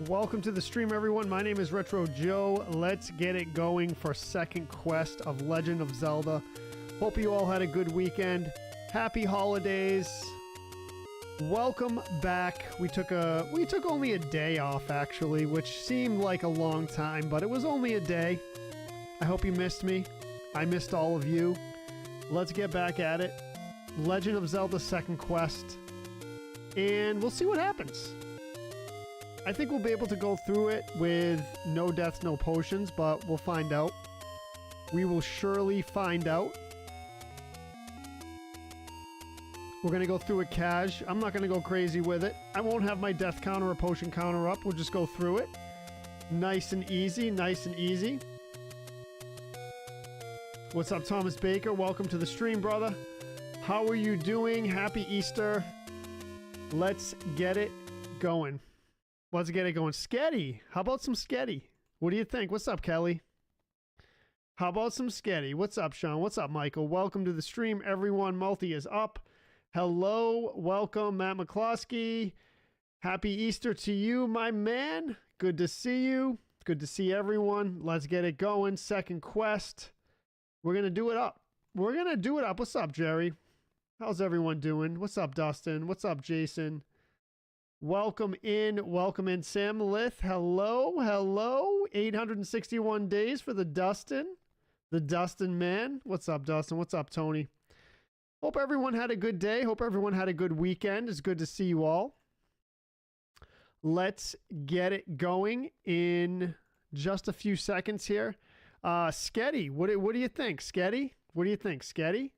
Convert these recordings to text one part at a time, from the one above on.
Welcome to the stream, everyone. My name is Retro Joe. Let's get it going for second quest of Legend of Zelda. Hope you all had a good weekend. Happy holidays. Welcome back. We took only a day off, actually, which seemed like a long time, but it was only a day. I hope you missed me. I missed all of you. Let's get back at it. Legend of Zelda second quest. And we'll see what happens. I think we'll be able to go through it with no deaths, no potions, but we'll find out. We will surely find out. We're going to go through it cash. I'm not going to go crazy with it. I won't have my death counter or potion counter up. We'll just go through it. Nice and easy, nice and easy. What's up, Thomas Baker? Welcome to the stream, brother. How are you doing? Happy Easter. Let's get it going. Let's get it going. Sketty. How about some Sketty? What do you think? What's up, Kelly? How about some Sketty? What's up, Sean? What's up, Michael? Welcome to the stream, everyone. Multi is up. Hello. Welcome, Matt McCloskey. Happy Easter to you, my man. Good to see you. Good to see everyone. Let's get it going. Second quest. We're going to do it up. We're going to do it up. What's up, Jerry? How's everyone doing? What's up, Dustin? What's up, Jason? Welcome in, Sam Lith. Hello, hello. 861 days for the Dustin man. What's up, Dustin? What's up, Tony? Hope everyone had a good day. Hope everyone had a good weekend. It's good to see you all. Let's get it going in just a few seconds here. Sketty, what do you think, Sketty? What do you think, Sketty?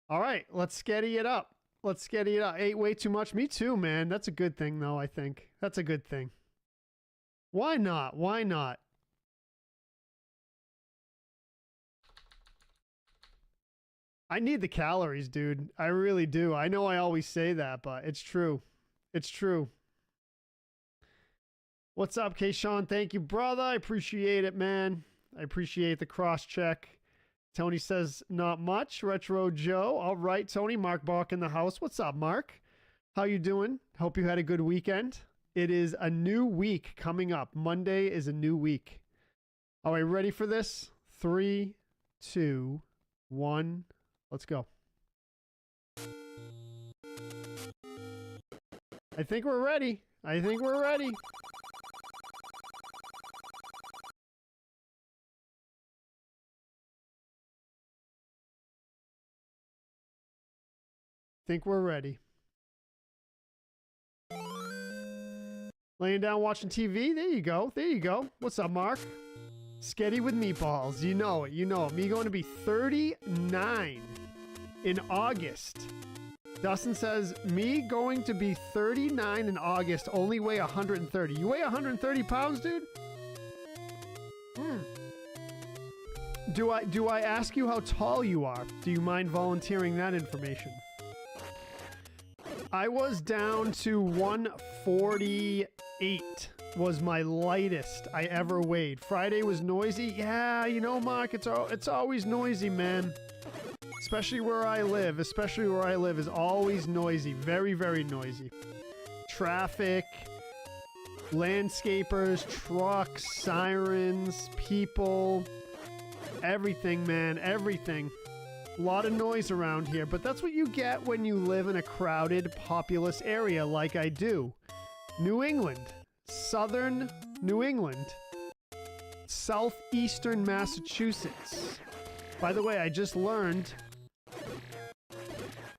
All right, let's Sketty it up. Let's get it up. Ate way too much. Me too, man. That's a good thing, though, I think. That's a good thing. Why not? Why not? I need the calories, dude. I really do. I know I always say that, but it's true. It's true. What's up, Kayshawn? Thank you, brother. I appreciate it, man. I appreciate the cross-check. Tony says, not much. Retro Joe. All right, Tony. Mark Bark in the house. What's up, Mark? How you doing? Hope you had a good weekend. It is a new week coming up. Monday is a new week. Are we ready for this? 3, 2, 1. Let's go. I think we're ready. I think we're ready. Think we're ready. Laying down watching TV. There you go. There you go. What's up, Mark? Sketty with meatballs. You know it. You know it. Me going to be 39 in August. Dustin says, me going to be 39 in August, only weigh 130. You weigh 130 pounds, dude? Do I ask you how tall you are? Do you mind volunteering that information? I was down to 148 was my lightest I ever weighed. Friday was noisy. Yeah, you know, Mark, it's always noisy, man. Especially where I live. Especially where I live is always noisy. Very, very noisy. Traffic, landscapers, trucks, sirens, people, everything, man, everything. A lot of noise around here, but that's what you get when you live in a crowded, populous area like I do. New England, southern New England, southeastern Massachusetts. By the way, I just learned,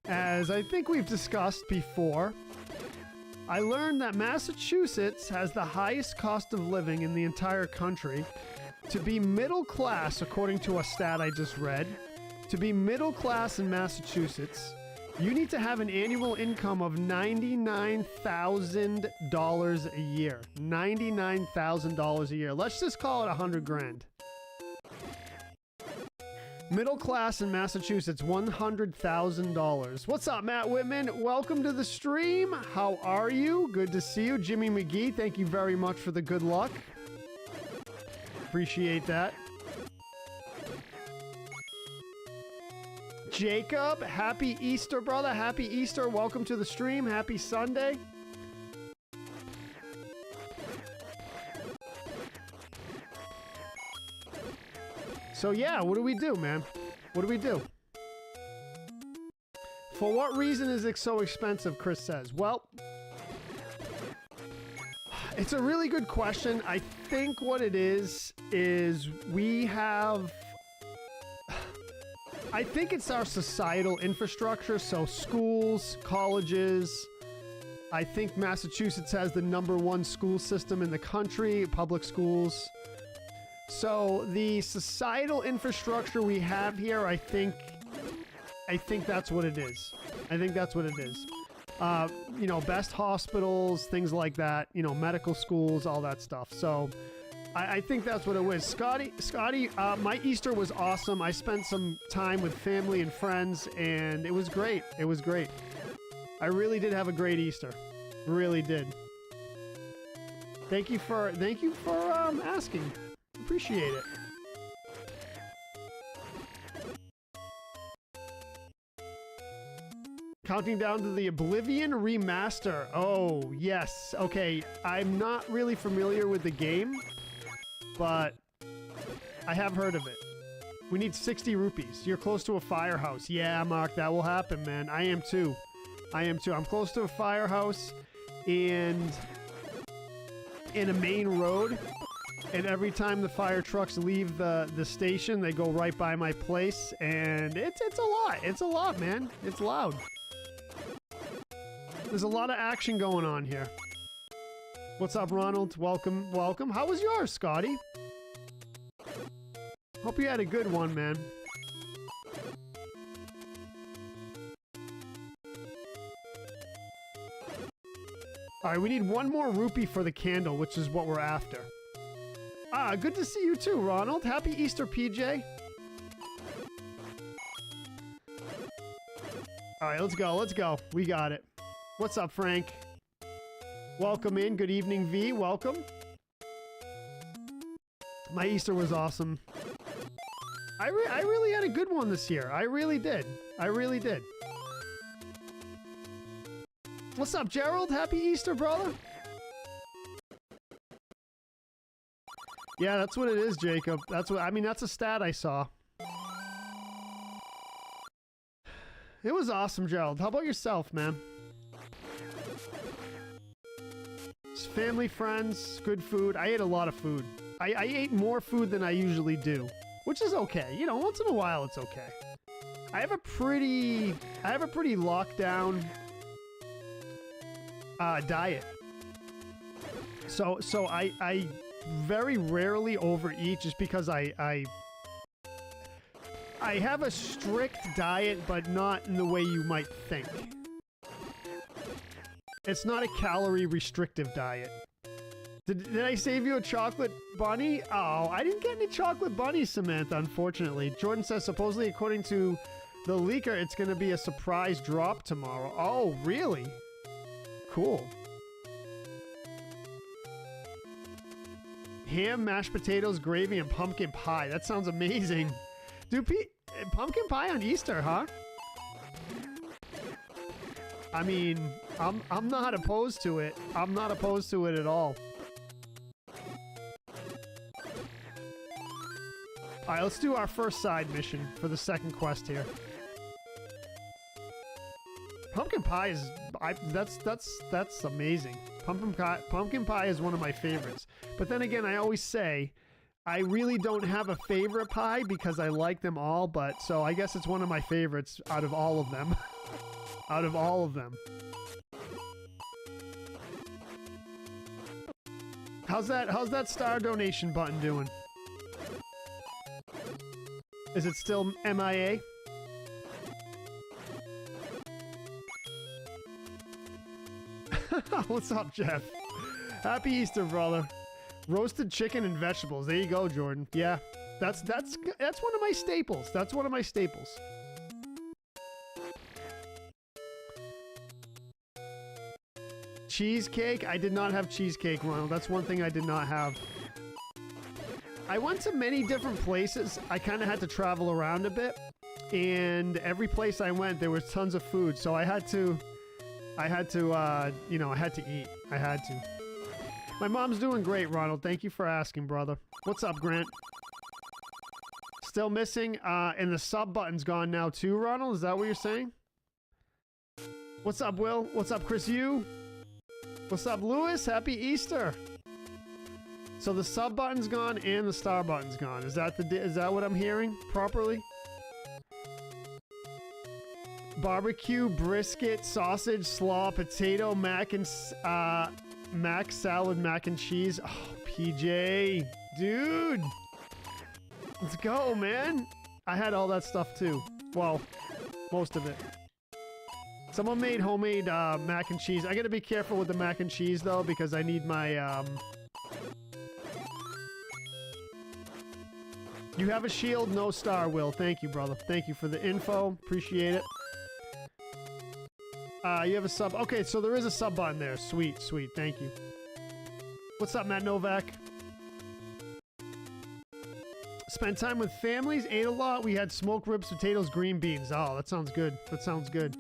as I think we've discussed before, I learned that Massachusetts has the highest cost of living in the entire country. To be middle class, according to a stat I just read, to be middle class in Massachusetts, you need to have an annual income of $99,000 a year. $99,000 a year. Let's just call it 100 grand. Middle class in Massachusetts, $100,000. What's up, Matt Whitman? Welcome to the stream. How are you? Good to see you. Jimmy McGee, thank you very much for the good luck. Appreciate that. Jacob, happy Easter, brother. Happy Easter. Welcome to the stream. Happy Sunday. So yeah, what do we do, man? What do we do? For what reason is it so expensive, Chris says? Well, it's a really good question. I think what it is we have... I think it's our societal infrastructure, so schools, colleges. I think Massachusetts has the #1 school system in the country, public schools. So the societal infrastructure we have here, I think that's what it is. I think that's what it is. You know, best hospitals, things like that, you know, medical schools, all that stuff. So I think that's what it was. Scotty, my Easter was awesome. I spent some time with family and friends, and it was great. It was great. I really did have a great Easter. Really did. Thank you for asking. Appreciate it. Counting down to the Oblivion remaster. Oh, yes. Okay, I'm not really familiar with the game, but I have heard of it. We need 60 rupees. You're close to a firehouse. Yeah, Mark, that will happen, man. I am too. I am too. I'm close to a firehouse and in a main road. And every time the fire trucks leave the station, they go right by my place. And it's a lot. It's a lot, man. It's loud. There's a lot of action going on here. What's up, Ronald? Welcome, welcome. How was yours, Scotty? Hope you had a good one, man. Alright, we need one more rupee for the candle, which is what we're after. Ah, good to see you too, Ronald. Happy Easter, PJ. Alright, let's go, let's go. We got it. What's up, Frank? Welcome in. Good evening, V. Welcome. My Easter was awesome. I really had a good one this year. I really did. I really did. What's up, Gerald? Happy Easter, brother. Yeah, that's what it is, Jacob. That's what I mean. That's a stat I saw. It was awesome, Gerald. How about yourself, man? Just family, friends, good food. I ate a lot of food. I ate more food than I usually do, which is okay. You know, once in a while, it's okay. I have a pretty locked down diet. So I very rarely overeat just because I have a strict diet, but not in the way you might think. It's not a calorie restrictive diet. Did I save you a chocolate bunny? Oh, I didn't get any chocolate bunnies, Samantha, unfortunately. Jordan says, supposedly, according to the leaker, it's going to be a surprise drop tomorrow. Oh, really? Cool. Ham, mashed potatoes, gravy, and pumpkin pie. That sounds amazing. Dude, pumpkin pie on Easter, huh? I mean, I'm not opposed to it. I'm not opposed to it at all. Alright, let's do our first side mission for the second quest here. Pumpkin pie is... that's amazing. Pumpkin pie is one of my favorites. But then again, I always say, I really don't have a favorite pie because I like them all, but so I guess it's one of my favorites out of all of them. Out of all of them. How's that star donation button doing? Is it still MIA? What's up, Jeff? Happy Easter, brother. Roasted chicken and vegetables. There you go, Jordan. Yeah, that's one of my staples. That's one of my staples. Cheesecake? I did not have cheesecake, Ronald. That's one thing I did not have. I went to many different places. I kind of had to travel around a bit. And every place I went, there was tons of food. So I had to, you know, I had to eat. I had to. My mom's doing great, Ronald. Thank you for asking, brother. What's up, Grant? Still missing, and the sub button's gone now too, Ronald? Is that what you're saying? What's up, Will? What's up, Chris Yu? What's up, Lewis? Happy Easter. So the sub button's gone and the star button's gone. Is that what I'm hearing properly? Barbecue, brisket, sausage, slaw, potato, mac salad, mac and cheese. Oh, PJ, dude. Let's go, man. I had all that stuff too. Well, most of it. Someone made homemade mac and cheese. I gotta be careful with the mac and cheese though, because I need my You have a shield, no star, Will. Thank you, brother. Thank you for the info. Appreciate it. You have a sub. Okay, so there is a sub button there. Sweet, sweet. Thank you. What's up, Matt Novak? Spent time with families, ate a lot. We had smoked ribs, potatoes, green beans. Oh, that sounds good. That sounds good.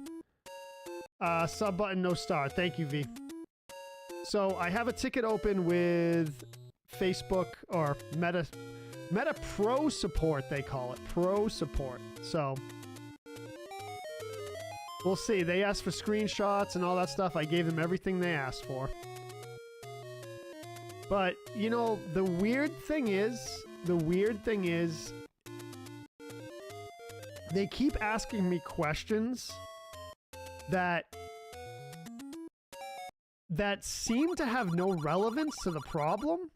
Sub button, no star. Thank you, V. So I have a ticket open with Facebook or Meta Pro Support, they call it. Pro Support. So we'll see. They asked for screenshots and all that stuff. I gave them everything they asked for. But, you know, the weird thing is, they keep asking me questions that seem to have no relevance to the problem.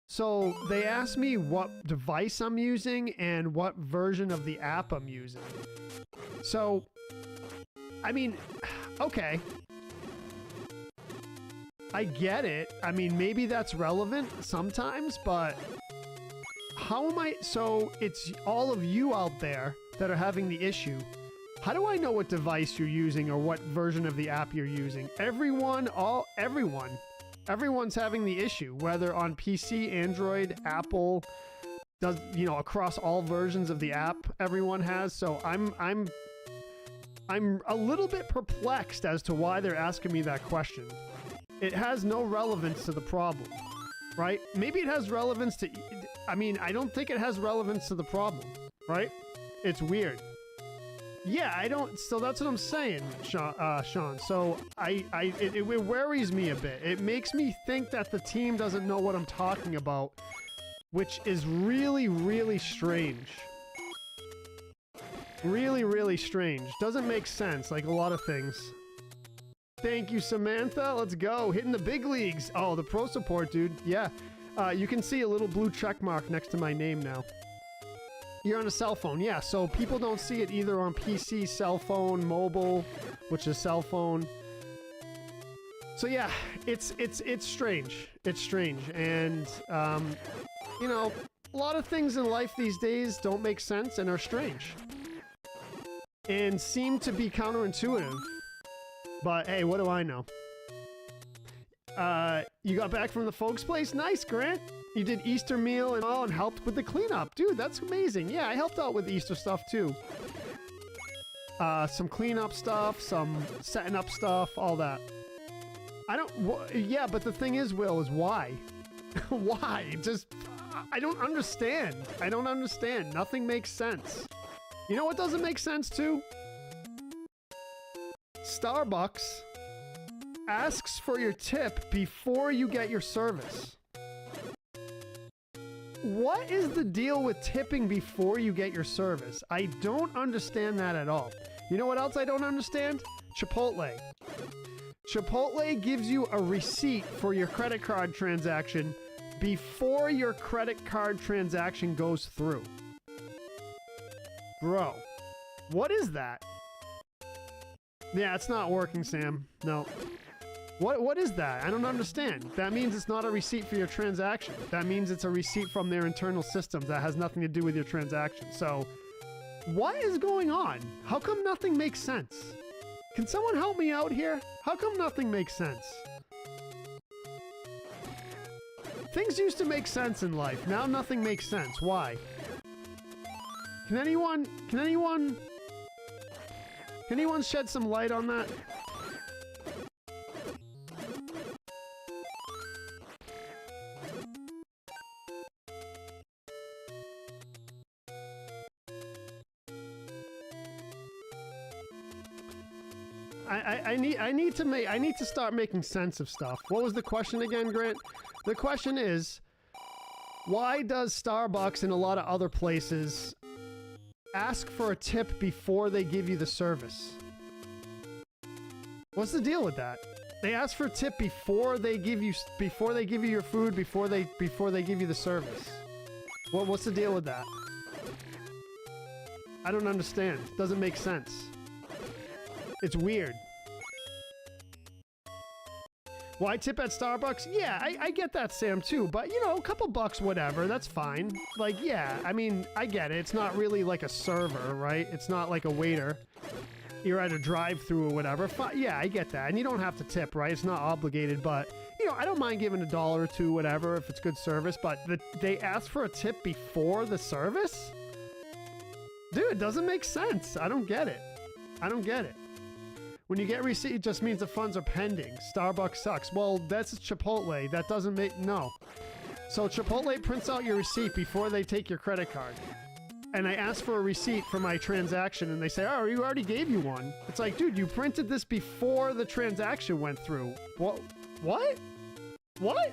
So they asked me what device I'm using and what version of the app I'm using. So, I mean, okay. I get it. I mean, maybe that's relevant sometimes, but how am I? So it's all of you out there that are having the issue. How do I know what device you're using or what version of the app you're using? Everyone's having the issue, whether on PC, Android, Apple, does, you know, across all versions of the app everyone has. So I'm a little bit perplexed as to why they're asking me that question. It has no relevance to the problem, right? Maybe it has relevance to, I mean, I don't think it has relevance to the problem, right? It's weird. Yeah, I don't, so that's what I'm saying, Sean. So it worries me a bit. It makes me think that the team doesn't know what I'm talking about, which is really, really strange. Really, really strange. Doesn't make sense, like a lot of things. Thank you, Samantha. Let's go. Hitting the big leagues. Oh, the pro support, dude. Yeah. You can see a little blue check mark next to my name now. You're on a cell phone. Yeah, so people don't see it either on PC, cell phone, mobile, which is cell phone. So yeah, it's strange. It's strange. And, you know, a lot of things in life these days don't make sense and are strange. And seem to be counterintuitive. But hey, what do I know? You got back from the folks' place? Nice, Grant. You did Easter meal and all and helped with the cleanup. Dude, that's amazing. Yeah, I helped out with Easter stuff too. Some cleanup stuff, some setting up stuff, all that. Yeah, but the thing is, Will, is why? Why? Just, I don't understand. I don't understand. Nothing makes sense. You know what doesn't make sense too? Starbucks asks for your tip before you get your service. What is the deal with tipping before you get your service? I don't understand that at all. You know what else I don't understand? Chipotle. Chipotle gives you a receipt for your credit card transaction before your credit card transaction goes through. Bro, what is that? Yeah, it's not working, Sam. No. What is that? I don't understand. That means it's not a receipt for your transaction. That means it's a receipt from their internal systems that has nothing to do with your transaction. So, what is going on? How come nothing makes sense? Can someone help me out here? How come nothing makes sense? Things used to make sense in life. Now nothing makes sense. Why? Can anyone shed some light on that? I need to start making sense of stuff. What was the question again, Grant? The question is, why does Starbucks and a lot of other places ask for a tip before they give you the service? What's the deal with that? They ask for a tip before they give you your food, before they give you the service. What's the deal with that? I don't understand. Doesn't make sense. It's weird. Why tip at Starbucks? Yeah, I get that, Sam, too. But, you know, a couple bucks, whatever. That's fine. Like, yeah, I mean, I get it. It's not really like a server, right? It's not like a waiter. You're at a drive-thru or whatever. Yeah, I get that. And you don't have to tip, right? It's not obligated, but, you know, I don't mind giving $1 or $2, whatever, if it's good service. But they ask for a tip before the service? Dude, it doesn't make sense. I don't get it. I don't get it. When you get a receipt, it just means the funds are pending. Starbucks sucks. Well, that's Chipotle. That doesn't make... No. So Chipotle prints out your receipt before they take your credit card. And I ask for a receipt for my transaction, and they say, oh, we already gave you one. It's like, dude, you printed this before the transaction went through. What? What? What?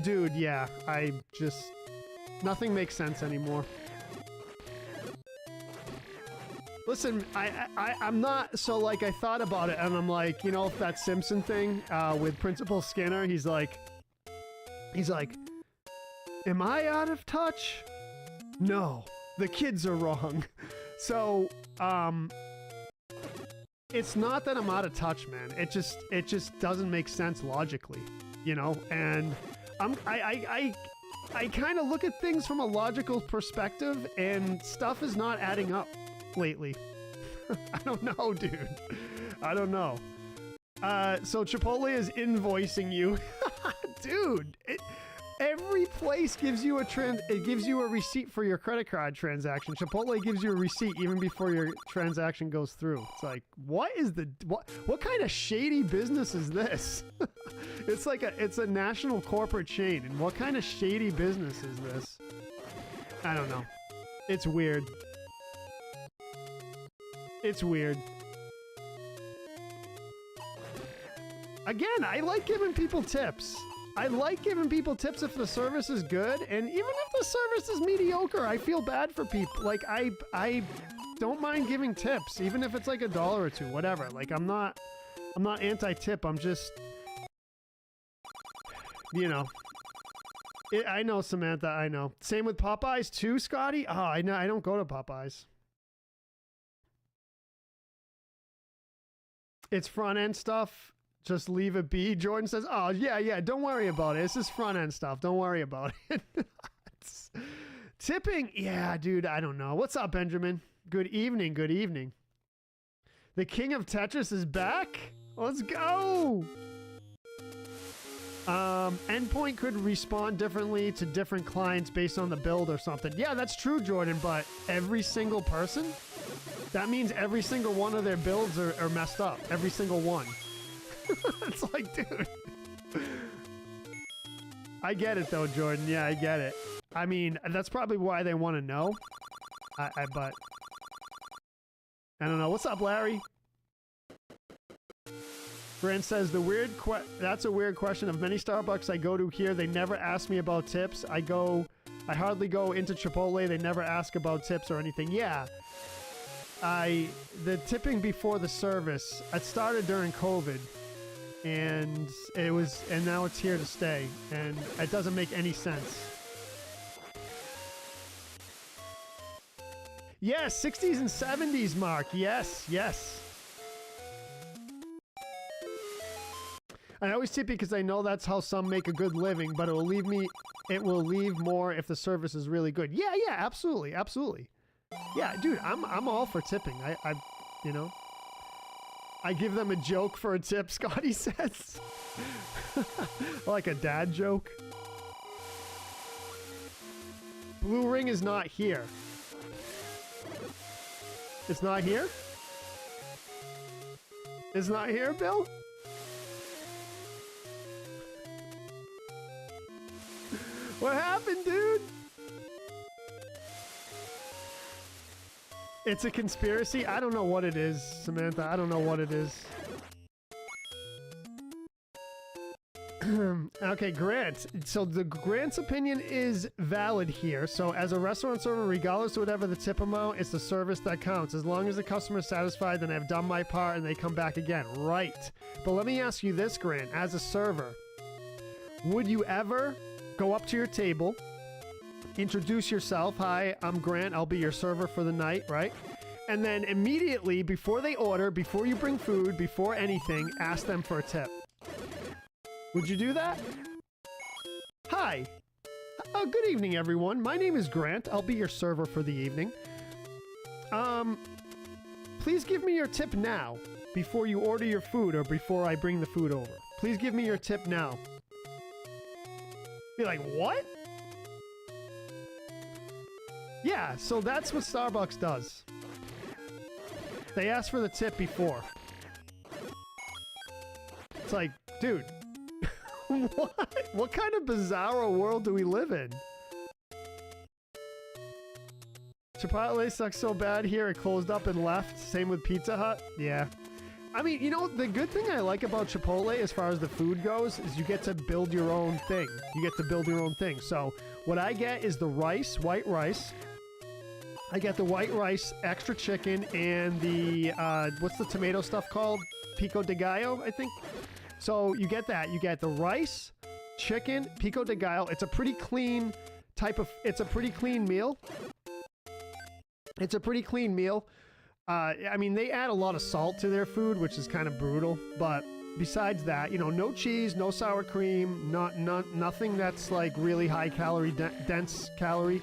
Dude, yeah. I just... Nothing makes sense anymore. Listen, I'm not, so like I thought about it and I'm like, you know, that Simpson thing with Principal Skinner, he's like, am I out of touch? No, the kids are wrong. So, it's not that I'm out of touch, man. It just doesn't make sense logically, you know, and I kind of look at things from a logical perspective and stuff is not adding up lately. I don't know, dude. I don't know. So Chipotle is invoicing you. Dude, every place gives you a receipt for your credit card transaction. Chipotle gives you a receipt even before your transaction goes through. It's like, what kind of shady business is this? It's a national corporate chain, and what kind of shady business is this? I don't know. It's weird. It's weird. Again, I like giving people tips. I like giving people tips if the service is good, and even if the service is mediocre, I feel bad for people. Like, I don't mind giving tips, even if it's like $1 or $2, whatever. Like, I'm not anti-tip. I'm just, you know. I know, Samantha. I know. Same with Popeyes too, Scotty. Oh, I know. I don't go to Popeyes. It's front end stuff. Just leave it be. Jordan says, oh, yeah. Don't worry about it. It's just front end stuff. Don't worry about it. Tipping. Yeah, dude. I don't know. What's up, Benjamin? Good evening. Good evening. The king of Tetris is back. Let's go. Endpoint could respond differently to different clients based on the build or something. Yeah, that's true, Jordan. But every single person? That means every single one of their builds are messed up. Every single one. It's like, dude. I get it, though, Jordan. Yeah, I get it. I mean, that's probably why they want to know. But I don't know. What's up, Larry? Grant says, that's a weird question. Of many Starbucks I go to here, they never ask me about tips. I hardly go into Chipotle. They never ask about tips or anything. Yeah. The tipping before the service, it started during COVID, and now it's here to stay, and it doesn't make any sense. Yes, 60s and 70s, Mark. Yes. I always tip because I know that's how some make a good living, but it will leave more if the service is really good. Yeah, absolutely. Yeah, dude, I'm all for tipping. I you know, I give them a joke for a tip, Scotty says. Like a dad joke. Blue ring is not here. It's not here? It's not here, Bill? What happened, dude? It's a conspiracy? I don't know what it is, Samantha. I don't know what it is. Okay, Grant. So the Grant's opinion is valid here. So as a restaurant server, regardless of whatever the tip amount, it's the service that counts. As long as the customer is satisfied, then I've done my part and they come back again. Right. But let me ask you this, Grant. As a server, would you ever go up to your table, introduce yourself? Hi, I'm Grant. I'll be your server for the night, right? And then immediately, before they order, before you bring food, before anything, ask them for a tip. Would you do that? Hi. Good evening, everyone. My name is Grant. I'll be your server for the evening. Please give me your tip now, before you order your food or before I bring the food over. Please give me your tip now. Be like, what? Yeah, so that's what Starbucks does. They ask for the tip before. It's like, dude, what? What kind of bizarro world do we live in? Chipotle sucks so bad here, it closed up and left. Same with Pizza Hut. Yeah. I mean, you know, the good thing I like about Chipotle as far as the food goes is you get to build your own thing. You get to build your own thing. So what I get is the rice, white rice. I get the white rice, extra chicken, and the, what's the tomato stuff called? Pico de Gallo, I think. So you get that. You get the rice, chicken, pico de gallo. It's a pretty clean type of, it's a pretty clean meal. It's a pretty clean meal. I mean, they add a lot of salt to their food, which is kind of brutal. But besides that, you know, no cheese, no sour cream, nothing that's like really high calorie dense. Calorie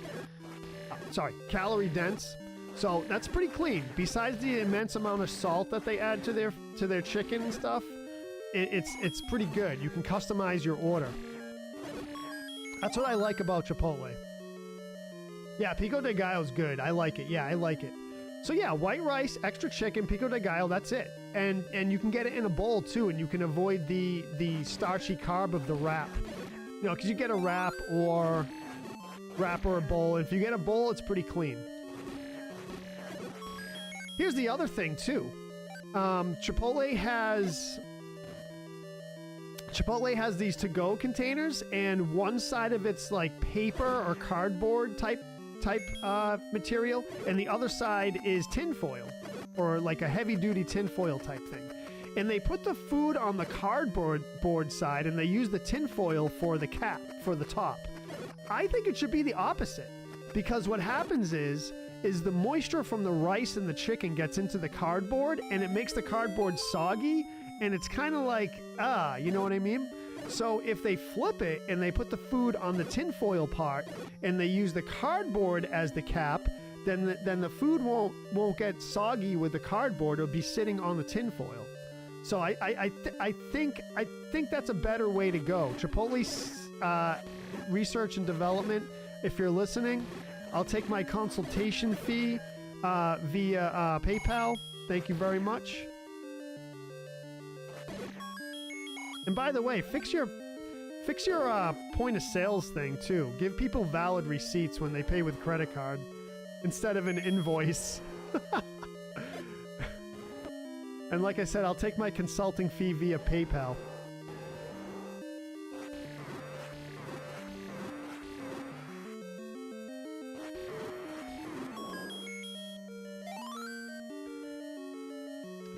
dense. So that's pretty clean. Besides the immense amount of salt that they add to their chicken and stuff, it's pretty good. You can customize your order. That's what I like about Chipotle. Yeah, pico de gallo's good. I like it. Yeah, I like it. So yeah, white rice, extra chicken, pico de gallo, that's it. And you can get it in a bowl too, and you can avoid the starchy carb of the wrap. You know, because you get a wrap or a bowl. And if you get a bowl, it's pretty clean. Here's the other thing too. Chipotle has these to-go containers, and one side of it's like paper or cardboard type material, and the other side is tinfoil, or like a heavy-duty tinfoil type thing. And they put the food on the cardboard side, and they use the tinfoil for the cap, for the top. I think it should be the opposite, because what happens is the moisture from the rice and the chicken gets into the cardboard, and it makes the cardboard soggy, and it's kind of like, you know what I mean? So if they flip it and they put the food on the tinfoil part and they use the cardboard as the cap, then the food won't get soggy with the cardboard. It'll be sitting on the tinfoil. So I think that's a better way to go. Chipotle research and development, if you're listening, I'll take my consultation fee via PayPal. Thank you very much. And by the way, fix your point of sales thing too. Give people valid receipts when they pay with credit card instead of an invoice. And like I said, I'll take my consulting fee via PayPal.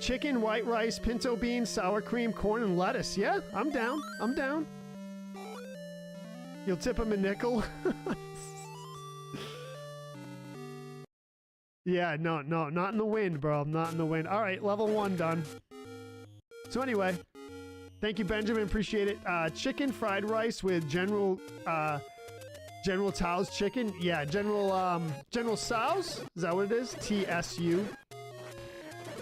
Chicken, white rice, pinto beans, sour cream, corn, and lettuce. Yeah, I'm down. I'm down. You'll tip him a nickel? Yeah, no, not in the wind, bro. Not in the wind. All right, level 1 done. So anyway, thank you, Benjamin. Appreciate it. Chicken fried rice with General Tao's chicken. Yeah, General Tso's? Is that what it is? TSU.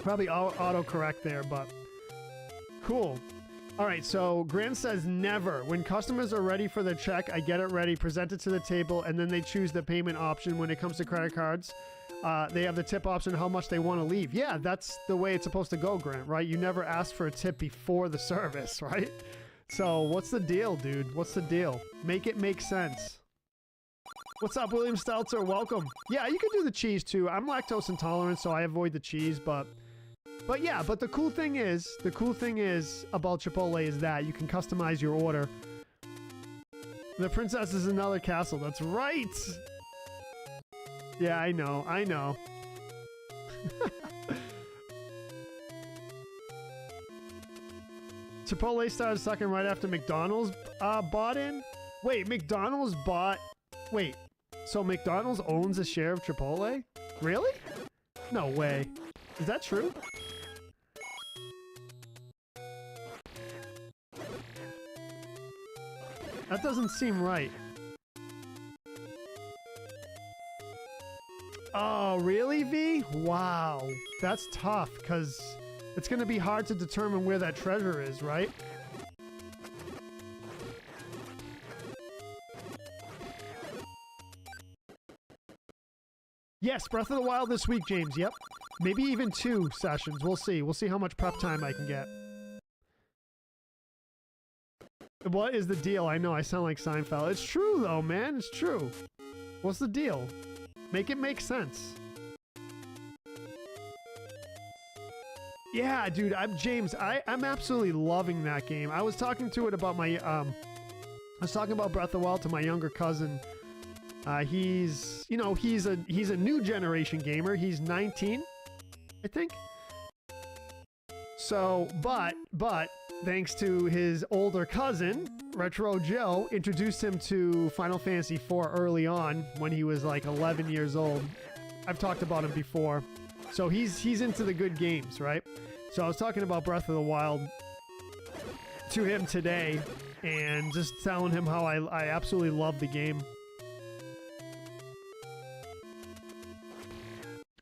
Probably auto-correct there, but cool. All right, so Grant says never. When customers are ready for their check, I get it ready, present it to the table, and then they choose the payment option. When it comes to credit cards, they have the tip option, how much they want to leave. Yeah, that's the way it's supposed to go, Grant, right? You never ask for a tip before the service, right? So what's the deal, dude? What's the deal? Make it make sense. What's up, William Stelzer? Welcome. Yeah, you can do the cheese too. I'm lactose intolerant, so I avoid the cheese, but yeah, but the cool thing is about Chipotle is that you can customize your order. The princess is another castle. That's right. Yeah, I know. I know. Chipotle started sucking right after McDonald's bought in? Wait, McDonald's bought... Wait, so McDonald's owns a share of Chipotle? Really? No way. Is that true? That doesn't seem right. Oh, really, V? Wow. That's tough, because it's going to be hard to determine where that treasure is, right? Yes, Breath of the Wild this week, James. Yep. Maybe even 2 sessions. We'll see. We'll see how much prep time I can get. What is the deal? I know I sound like Seinfeld. It's true, though, man. It's true. What's the deal? Make it make sense. Yeah, dude. I'm absolutely loving that game. I was talking to it about my I was talking about Breath of the Wild to my younger cousin. He's a new generation gamer. He's 19, I think. So, but thanks to his older cousin, Retro Joe, introduced him to Final Fantasy IV early on when he was like 11 years old. I've talked about him before. So he's into the good games, right? So I was talking about Breath of the Wild to him today and just telling him how I absolutely love the game.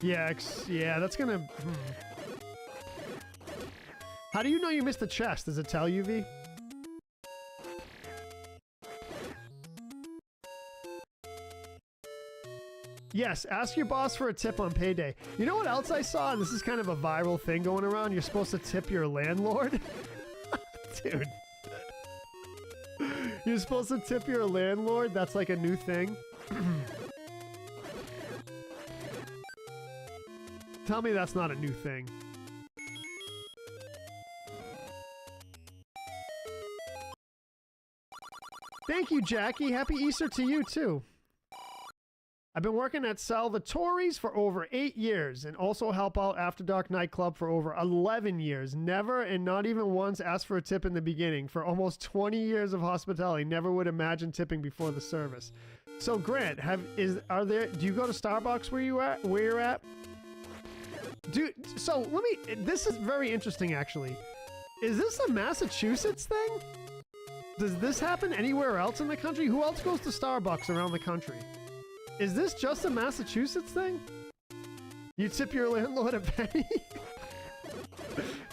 Yeah, that's gonna... How do you know you missed the chest? Does it tell you, V? Yes, ask your boss for a tip on payday. You know what else I saw? This is kind of a viral thing going around. You're supposed to tip your landlord. Dude. You're supposed to tip your landlord? That's like a new thing. Tell me that's not a new thing. Thank you, Jackie. Happy Easter to you, too. I've been working at Salvatore's for over 8 years and also help out After Dark Nightclub for over 11 years. Never and not even once asked for a tip in the beginning. For almost 20 years of hospitality, never would imagine tipping before the service. So, Grant, do you go to Starbucks where you're at? Dude, so this is very interesting, actually. Is this a Massachusetts thing? Does this happen anywhere else in the country? Who else goes to Starbucks around the country? Is this just a Massachusetts thing? You tip your landlord a penny?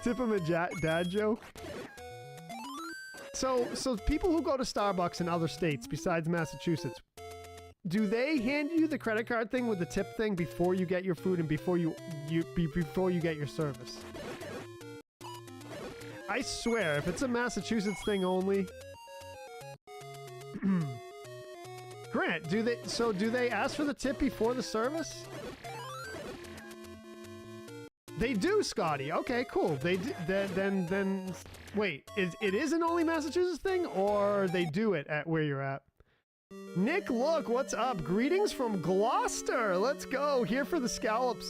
Tip him a dad joke? So people who go to Starbucks in other states besides Massachusetts, do they hand you the credit card thing with the tip thing before you get your food and before you get your service? I swear, if it's a Massachusetts thing only. Grant, do they ask for the tip before the service? They do, Scotty. Okay, cool. They do, then wait, it is an only Massachusetts thing, or they do it at where you're at? Nick, look, what's up? Greetings from Gloucester. Let's go. Here for the scallop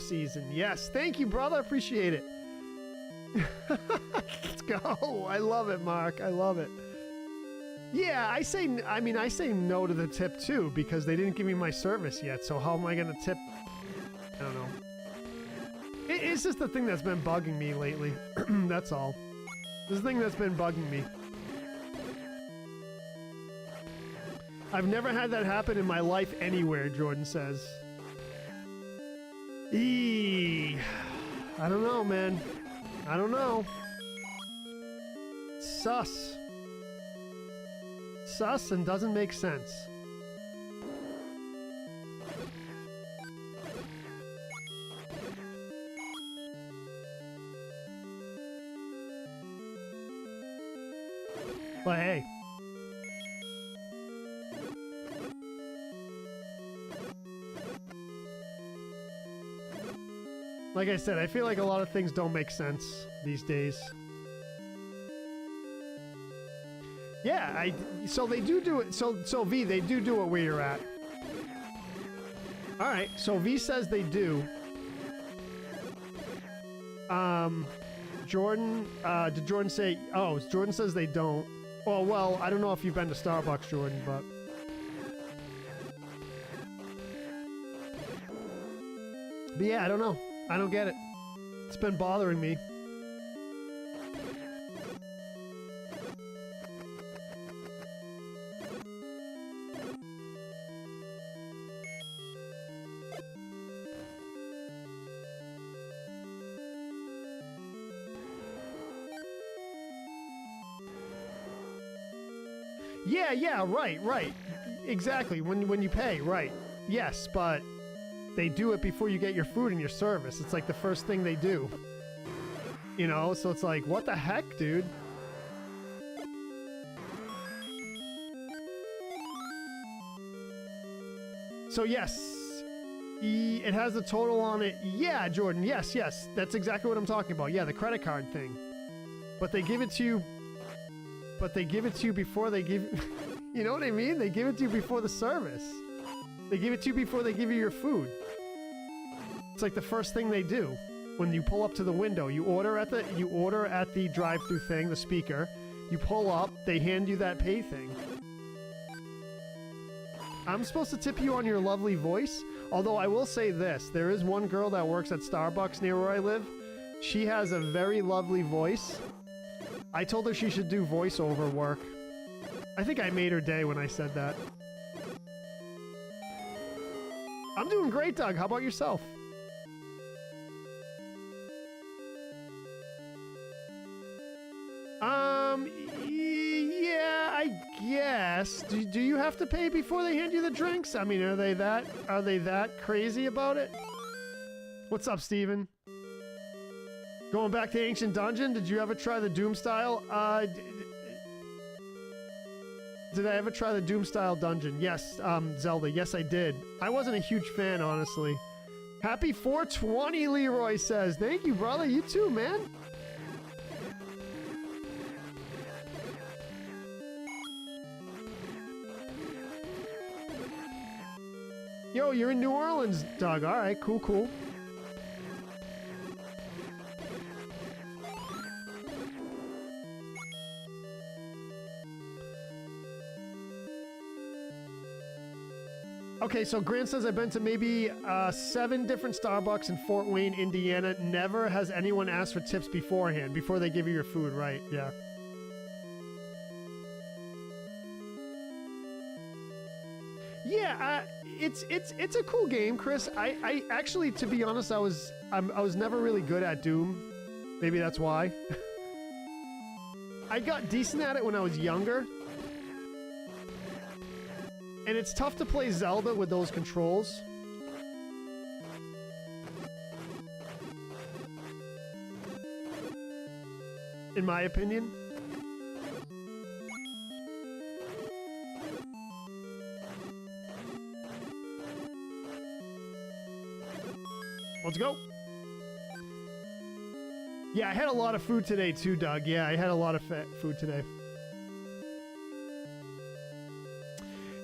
season. Yes, thank you, brother. Appreciate it. Let's go. I love it, Mark. I love it. Yeah, I say no to the tip too because they didn't give me my service yet. So how am I gonna tip? I don't know. It's just the thing that's been bugging me lately. That's all. This thing that's been bugging me. I've never had that happen in my life anywhere, Jordan says. I don't know, man. I don't know. Sus. Sus and doesn't make sense. But hey. Like I said, I feel like a lot of things don't make sense these days. Yeah, so they do it. So V, they do it where you're at. All right, so V says they do. Jordan, did Jordan say? Oh, Jordan says they don't. Oh well, I don't know if you've been to Starbucks, Jordan, but. But yeah, I don't know. I don't get it. It's been bothering me. Yeah, right. Exactly, when you pay, right. Yes, but they do it before you get your food and your service. It's like the first thing they do. You know, so it's like, what the heck, dude? So yes, it has the total on it. Yeah, Jordan, yes. That's exactly what I'm talking about. Yeah, the credit card thing. But they give it to you... But they give it to you before they give... You know what I mean? They give it to you before the service. They give it to you before they give you your food. It's like the first thing they do. When you pull up to the window, you order at the drive-thru thing, the speaker. You pull up, they hand you that pay thing. I'm supposed to tip you on your lovely voice? Although I will say this, there is one girl that works at Starbucks near where I live. She has a very lovely voice. I told her she should do voiceover work. I think I made her day when I said that. I'm doing great, Doug. How about yourself? Yeah, I guess. Do you have to pay before they hand you the drinks? I mean, are they that crazy about it? What's up, Steven? Going back to Ancient Dungeon, did you ever try the Doom style? Did I ever try the Doom style dungeon? Yes, Zelda. Yes, I did. I wasn't a huge fan, honestly. Happy 420, Leroy says. Thank you, brother. You too, man. Yo, you're in New Orleans, Doug. All right, cool. Okay, so Grant says I've been to maybe 7 different Starbucks in Fort Wayne, Indiana. Never has anyone asked for tips beforehand, before they give you your food, right? Yeah. Yeah, it's a cool game, Chris. I actually, to be honest, I was never really good at Doom. Maybe that's why. I got decent at it when I was younger. And it's tough to play Zelda with those controls. In my opinion. Let's go. Yeah, I had a lot of food today too, Doug. Yeah, I had a lot of food today.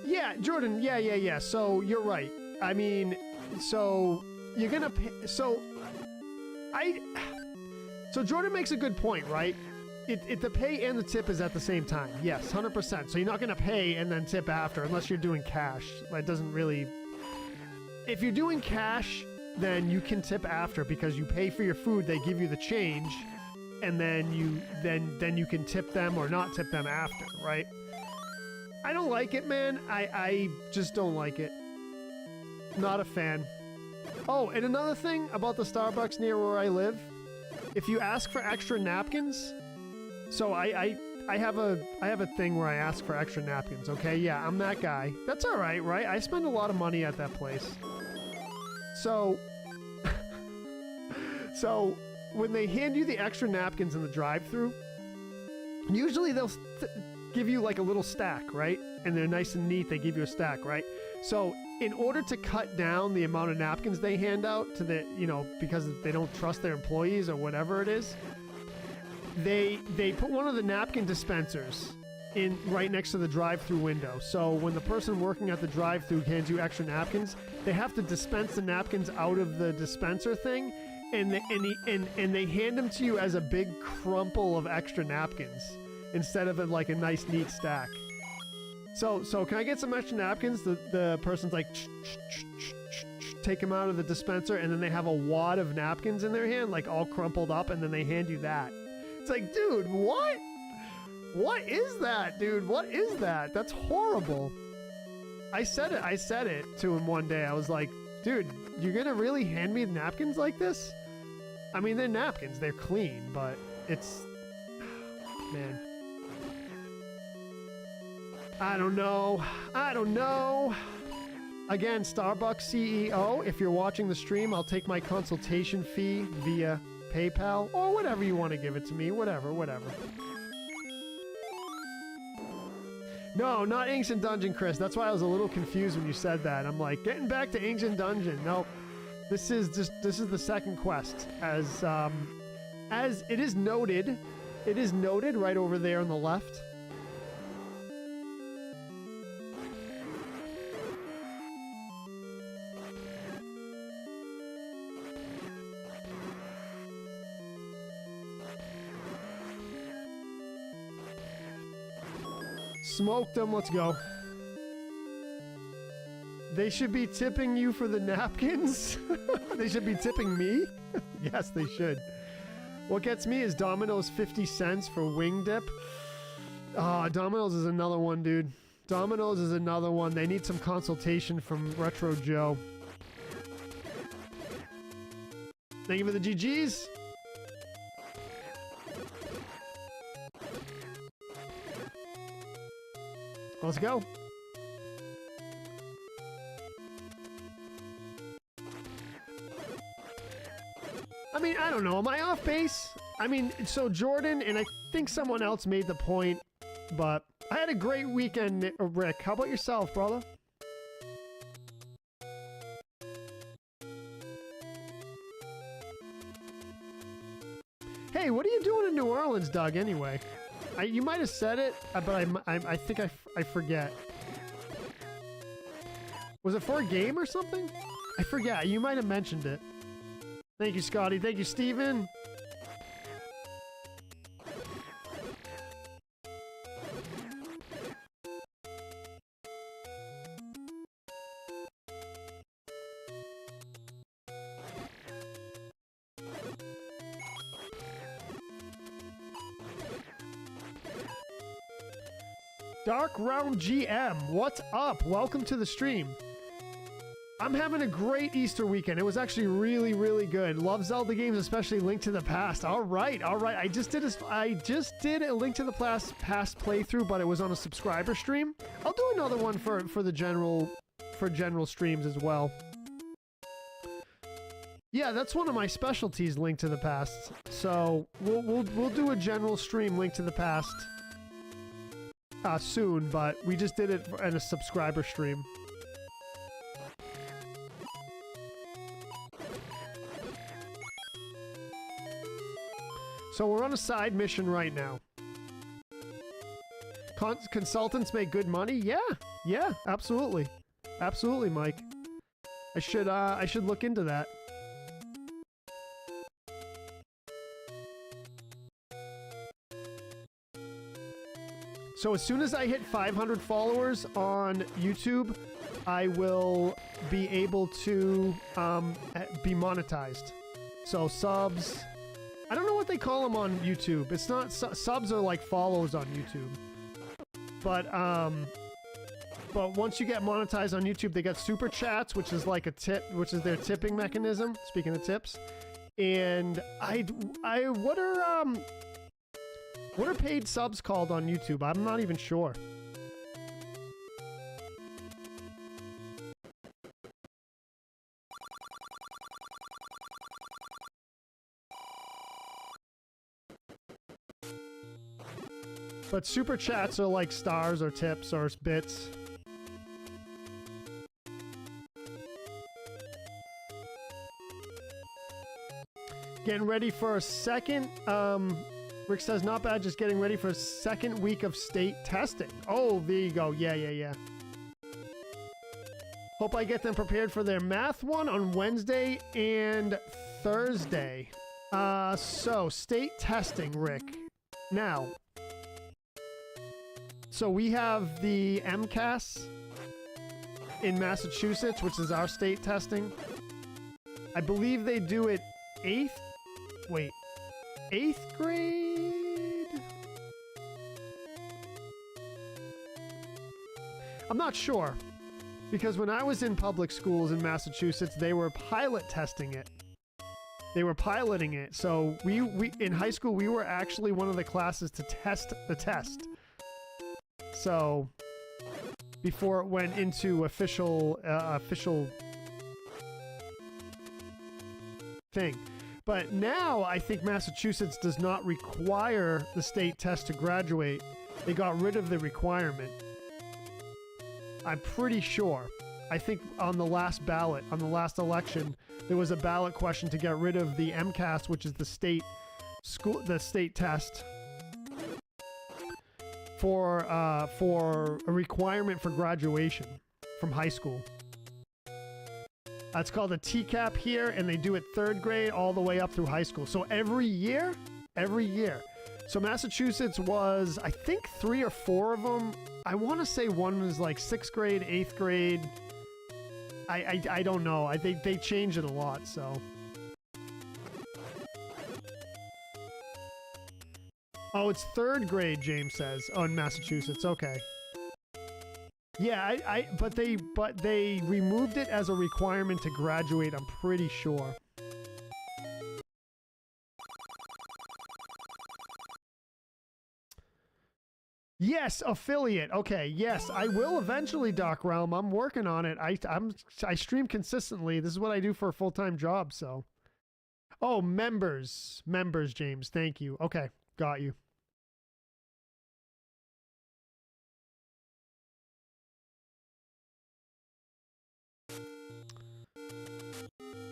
Yeah, Jordan, yeah. So, you're right. I mean, so, you're gonna pay, so Jordan makes a good point, right? The pay and the tip is at the same time. Yes, 100%. So you're not gonna pay and then tip after, unless you're doing cash. That doesn't really... If you're doing cash, then you can tip after, because you pay for your food, they give you the change, and then you can tip them or not tip them after, right? I don't like it, man. I just don't like it. Not a fan. Oh, and another thing about the Starbucks near where I live, if you ask for extra napkins, so I have a thing where I ask for extra napkins, okay? Yeah, I'm that guy. That's all right, right? I spend a lot of money at that place. So so when they hand you the extra napkins in the drive-thru, usually they'll give you like a little stack, right? And they're nice and neat. They give you a stack, right? So in order to cut down the amount of napkins they hand out to the, you know, because they don't trust their employees or whatever it is, they put one of the napkin dispensers in right next to the drive-through window. So when the person working at the drive-through hands you extra napkins, they have to dispense the napkins out of the dispenser thing, and they hand them to you as a big crumple of extra napkins instead of like a nice neat stack. So can I get some extra napkins? The person's like, take them out of the dispenser, and then they have a wad of napkins in their hand, like all crumpled up, and then they hand you that. It's like, dude, what? What is that, dude? What is that? That's horrible. I said it to him one day. I was like, dude, you're gonna really hand me napkins like this? I mean, they're napkins. They're clean, but it's... Man. I don't know. I don't know. Again, Starbucks CEO, if you're watching the stream, I'll take my consultation fee via PayPal or whatever you want to give it to me. Whatever. No, not Ancient Dungeon, Chris. That's why I was a little confused when you said that. I'm like, getting back to Ancient Dungeon. Nope. This is the second quest. As it is noted. It is noted right over there on the left. Smoked them, let's go. They should be tipping you for the napkins? They should be tipping me? Yes, they should. What gets me is Domino's 50 cents for wing dip. Ah, Domino's is another one, dude. Domino's is another one. They need some consultation from Retro Joe. Thank you for the GGs. Let's go. I mean, I don't know. Am I off base? I mean, so Jordan, and I think someone else made the point, but I had a great weekend, Rick. How about yourself, brother? Hey, what are you doing in New Orleans, Doug, anyway? You might have said it, but I think I forget. Was it for a game or something? I forget. You might have mentioned it. Thank you, Scotty. Thank you, Steven. Dark Round GM, what's up? Welcome to the stream. I'm having a great Easter weekend. It was actually really, really good. Love Zelda games, especially Link to the Past. All right. I just did a Link to the Past playthrough, but it was on a subscriber stream. I'll do another one for the general streams as well. Yeah, that's one of my specialties, Link to the Past. So we'll do a general stream, Link to the Past. Soon, but we just did it in a subscriber stream. So we're on a side mission right now. Consultants make good money? Yeah, absolutely. Absolutely, Mike. I should look into that. So as soon as I hit 500 followers on YouTube, I will be able to be monetized. So subs, I don't know what they call them on YouTube. It's not subs are like follows on YouTube. But once you get monetized on YouTube, they get super chats, which is like a tip, which is their tipping mechanism. Speaking of tips, and what are paid subs called on YouTube? I'm not even sure. But super chats are like stars or tips or bits. Getting ready for a second, Rick says, not bad, just getting ready for a second week of state testing. Oh, there you go. Yeah. Hope I get them prepared for their math one on Wednesday and Thursday. So, state testing, Rick. Now, so we have the MCAS in Massachusetts, which is our state testing. I believe they do it 8th grade? I'm not sure. Because when I was in public schools in Massachusetts, they were pilot testing it. They were piloting it. So we in high school, we were actually one of the classes to test the test. So before it went into official thing. But now I think Massachusetts does not require the state test to graduate. They got rid of the requirement. I'm pretty sure. I think on the last ballot, on the last election, there was a ballot question to get rid of the MCAS, which is the state test for a requirement for graduation from high school. It's called a TCAP here, and they do it 3rd grade all the way up through high school. So every year. So Massachusetts was, I think, 3 or 4 of them. I want to say one was like 6th grade, 8th grade. I don't know. I think they change it a lot, so. Oh, it's 3rd grade, James says. Oh, in Massachusetts. Okay. Yeah, but they removed it as a requirement to graduate, I'm pretty sure. Yes, affiliate. Okay, yes, I will eventually, Doc Realm. I'm working on it. I stream consistently. This is what I do for a full-time job, so. Oh, members, James. Thank you. Okay, got you.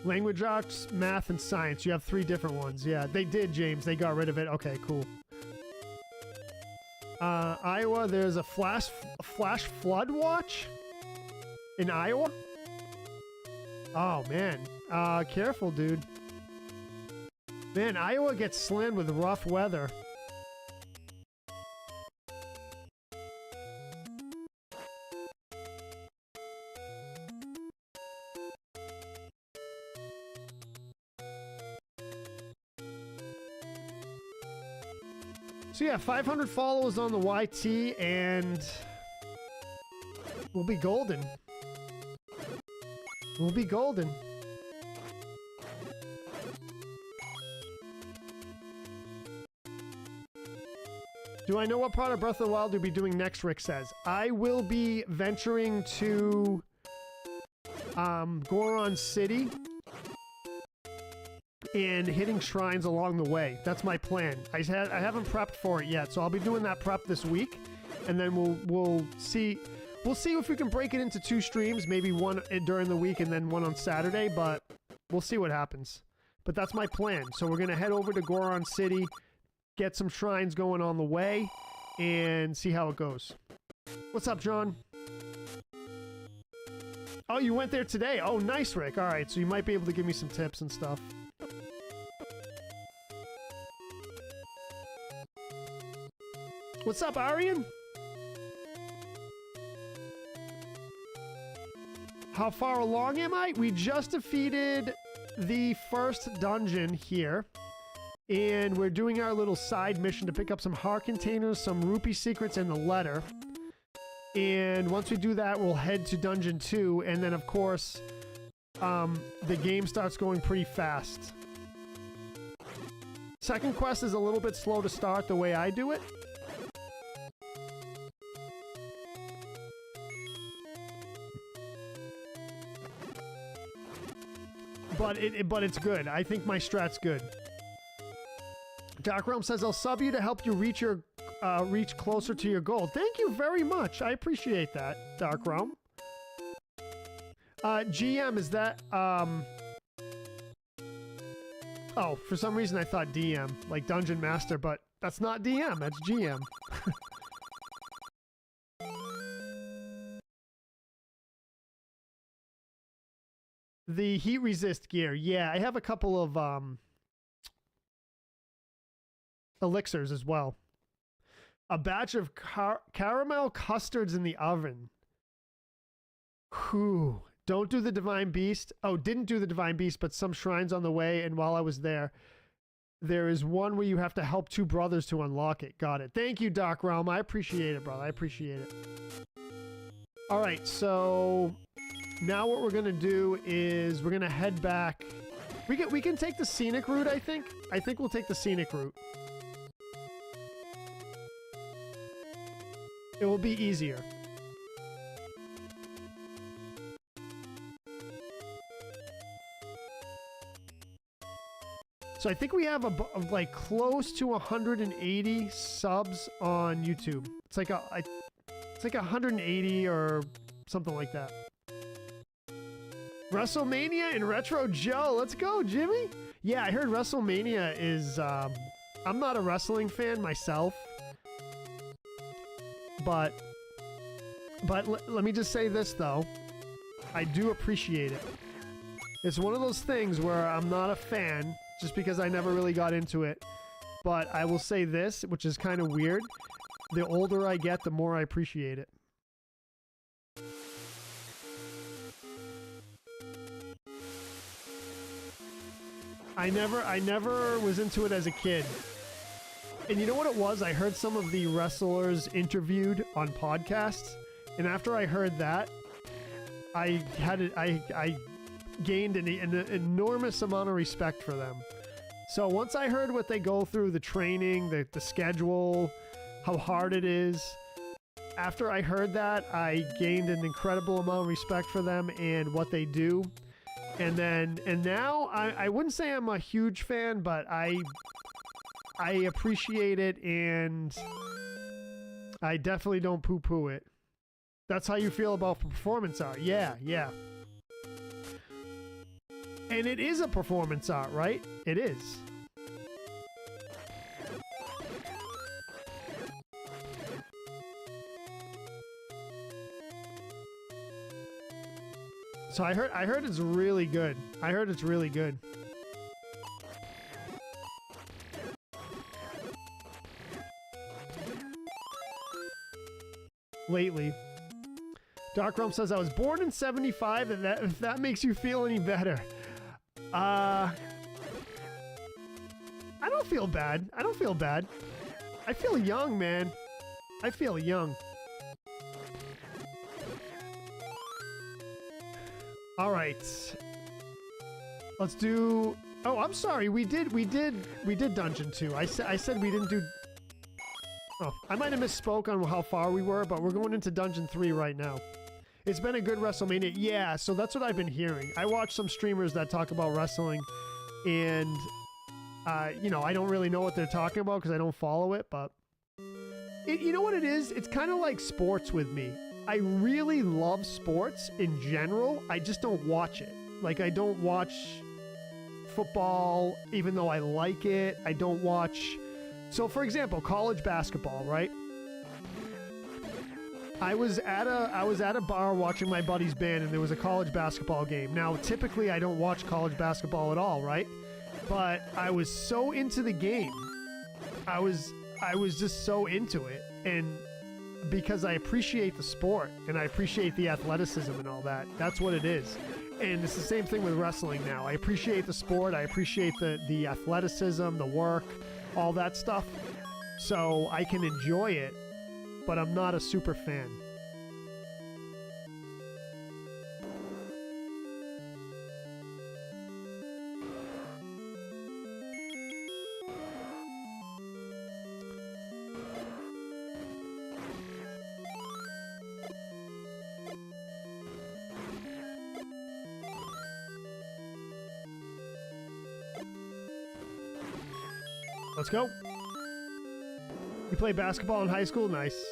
Language arts, math, and science. You have 3 different ones. Yeah, they did, James. They got rid of it. Okay, cool. Iowa, there's a flash flood watch in Iowa. Oh, man. Careful, dude. Man, Iowa gets slammed with rough weather. So yeah, 500 followers on the YT, and we'll be golden. We'll be golden. Do I know what part of Breath of the Wild you'll be doing next, Rick says. I will be venturing to Goron City and hitting shrines along the way. That's my plan. I haven't prepped for it yet, so I'll be doing that prep this week, and then we'll see if we can break it into 2 streams, maybe one during the week and then one on Saturday, but we'll see what happens. But that's my plan. So we're gonna head over to Goron City, get some shrines going on the way, and see how it goes. What's up, John? Oh, you went there today. Oh, nice, Rick. All right, so you might be able to give me some tips and stuff. What's up, Arian? How far along am I? We just defeated the first dungeon here. And we're doing our little side mission to pick up some heart containers, some rupee secrets, and the letter. And once we do that, we'll head to Dungeon 2. And then, of course, the game starts going pretty fast. Second quest is a little bit slow to start the way I do it. But it's good. I think my strat's good. Dark Realm says, I'll sub you to help you reach closer to your goal. Thank you very much. I appreciate that, Dark Realm. GM, is that Oh, for some reason I thought DM, like Dungeon Master, but that's not DM, that's GM. The heat resist gear. Yeah, I have a couple of elixirs as well. A batch of caramel custards in the oven. Whew. Don't do the Divine Beast. Oh, didn't do the Divine Beast, but some shrines on the way, and while I was there, there is one where you have to help two brothers to unlock it. Got it. Thank you, Dark Realm. I appreciate it, brother. I appreciate it. All right, so now what we're going to do is we're going to head back. We can take the scenic route, I think. I think we'll take the scenic route. It will be easier. So I think we have like close to 180 subs on YouTube. It's like it's like 180 or something like that. WrestleMania and Retro Joe. Let's go, Jimmy. Yeah, I heard WrestleMania is I'm not a wrestling fan myself. But let me just say this though. I do appreciate it. It's one of those things where I'm not a fan just because I never really got into it. But I will say this, which is kind of weird. The older I get, the more I appreciate it. I never was into it as a kid. And you know what it was? I heard some of the wrestlers interviewed on podcasts, and after I heard that, I gained an enormous amount of respect for them. So once I heard what they go through, the training, the schedule, how hard it is, after I heard that, I gained an incredible amount of respect for them and what they do. And now I wouldn't say I'm a huge fan, but I appreciate it, and I definitely don't poo-poo it. That's how you feel about performance art. Yeah, yeah. And it is a performance art, right? It is. So I heard it's really good. I heard it's really good. Lately. Dark Realm says, I was born in 75, and if that makes you feel any better. I don't feel bad. I don't feel bad. I feel young, man. I feel young. All right. Let's do... Oh, I'm sorry. We did Dungeon 2. I said we didn't do... Oh, I might have misspoke on how far we were, but we're going into Dungeon 3 right now. It's been a good WrestleMania. Yeah, so that's what I've been hearing. I watch some streamers that talk about wrestling, and, you know, I don't really know what they're talking about because I don't follow it, but... you know what it is? It's kind of like sports with me. I really love sports in general. I just don't watch it. Like, I don't watch football, even though I like it. I don't watch... So, for example, college basketball, right? I was at a bar watching my buddy's band, and there was a college basketball game. Now, typically, I don't watch college basketball at all, right? But I was so into the game. I was just so into it, and because I appreciate the sport and I appreciate the athleticism and all that. That's what it is. And it's the same thing with wrestling now. I appreciate the sport. I appreciate the athleticism, the work, all that stuff. So I can enjoy it, but I'm not a super fan. Let's go. You played basketball in high school? Nice.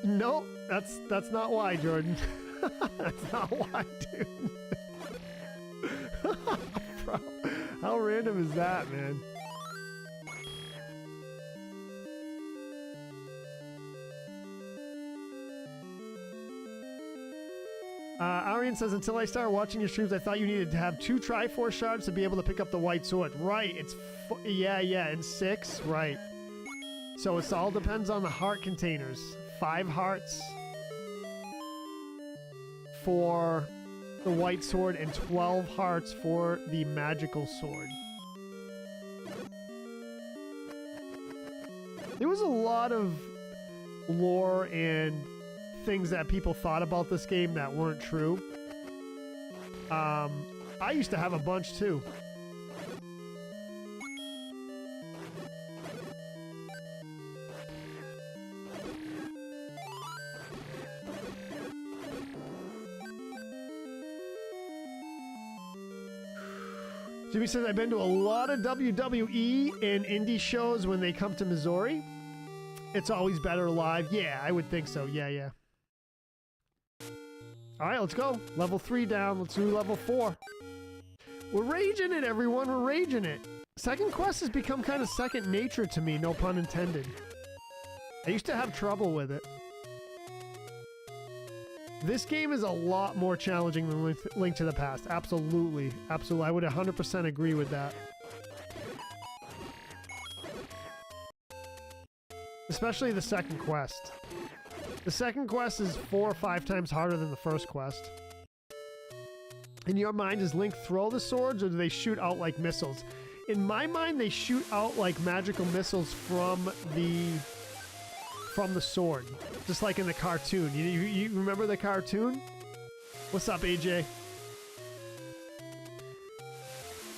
No, that's not why, Jordan. That's not why, dude. Bro, How random is that, man? Arian says, until I started watching your streams, I thought you needed to have 2 Triforce shards to be able to pick up the white sword. Right, it's... yeah, and 6, right. So it all depends on the heart containers. 5 hearts for the white sword and 12 hearts for the magical sword. There was a lot of lore and things that people thought about this game that weren't true. I used to have a bunch too. Jimmy says, I've been to a lot of WWE and indie shows when they come to Missouri. It's always better live. Yeah, I would think so. Yeah. All right, let's go. Level 3 down. Let's do level 4. We're raging it, everyone. We're raging it. Second quest has become kind of second nature to me, no pun intended. I used to have trouble with it. This game is a lot more challenging than Link to the Past. Absolutely. Absolutely. I would 100% agree with that. Especially the second quest. The second quest is 4 or 5 times harder than the first quest. In your mind, does Link throw the swords or do they shoot out like missiles? In my mind, they shoot out like magical missiles from the sword. Just like in the cartoon. You remember the cartoon? What's up, AJ?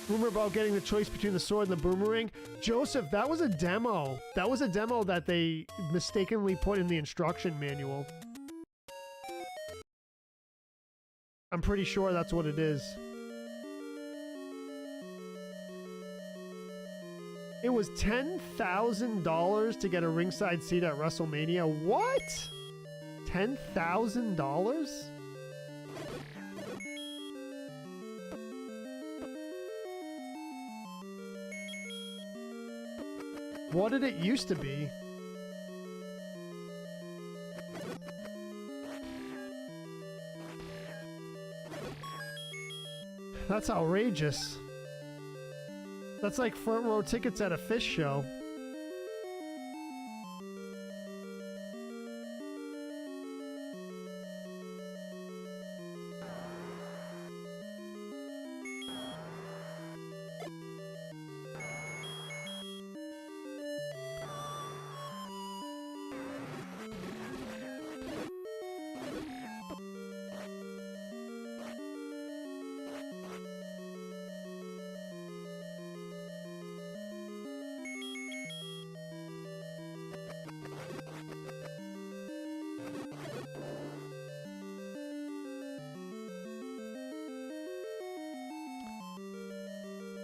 Rumor about getting the choice between the sword and the boomerang. Joseph, that was a demo. That was a demo that they mistakenly put in the instruction manual. I'm pretty sure that's what it is. It was $10,000 to get a ringside seat at WrestleMania. What? $10,000? What did it used to be? That's outrageous. That's like front row tickets at a fish show.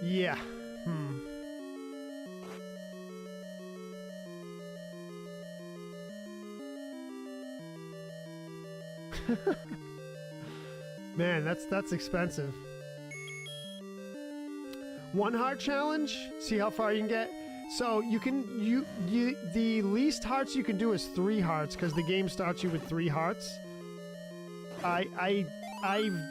Yeah. Man, that's expensive. 1 heart challenge. See how far you can get. So you can the least hearts you can do is 3 hearts because the game starts you with 3 hearts. I've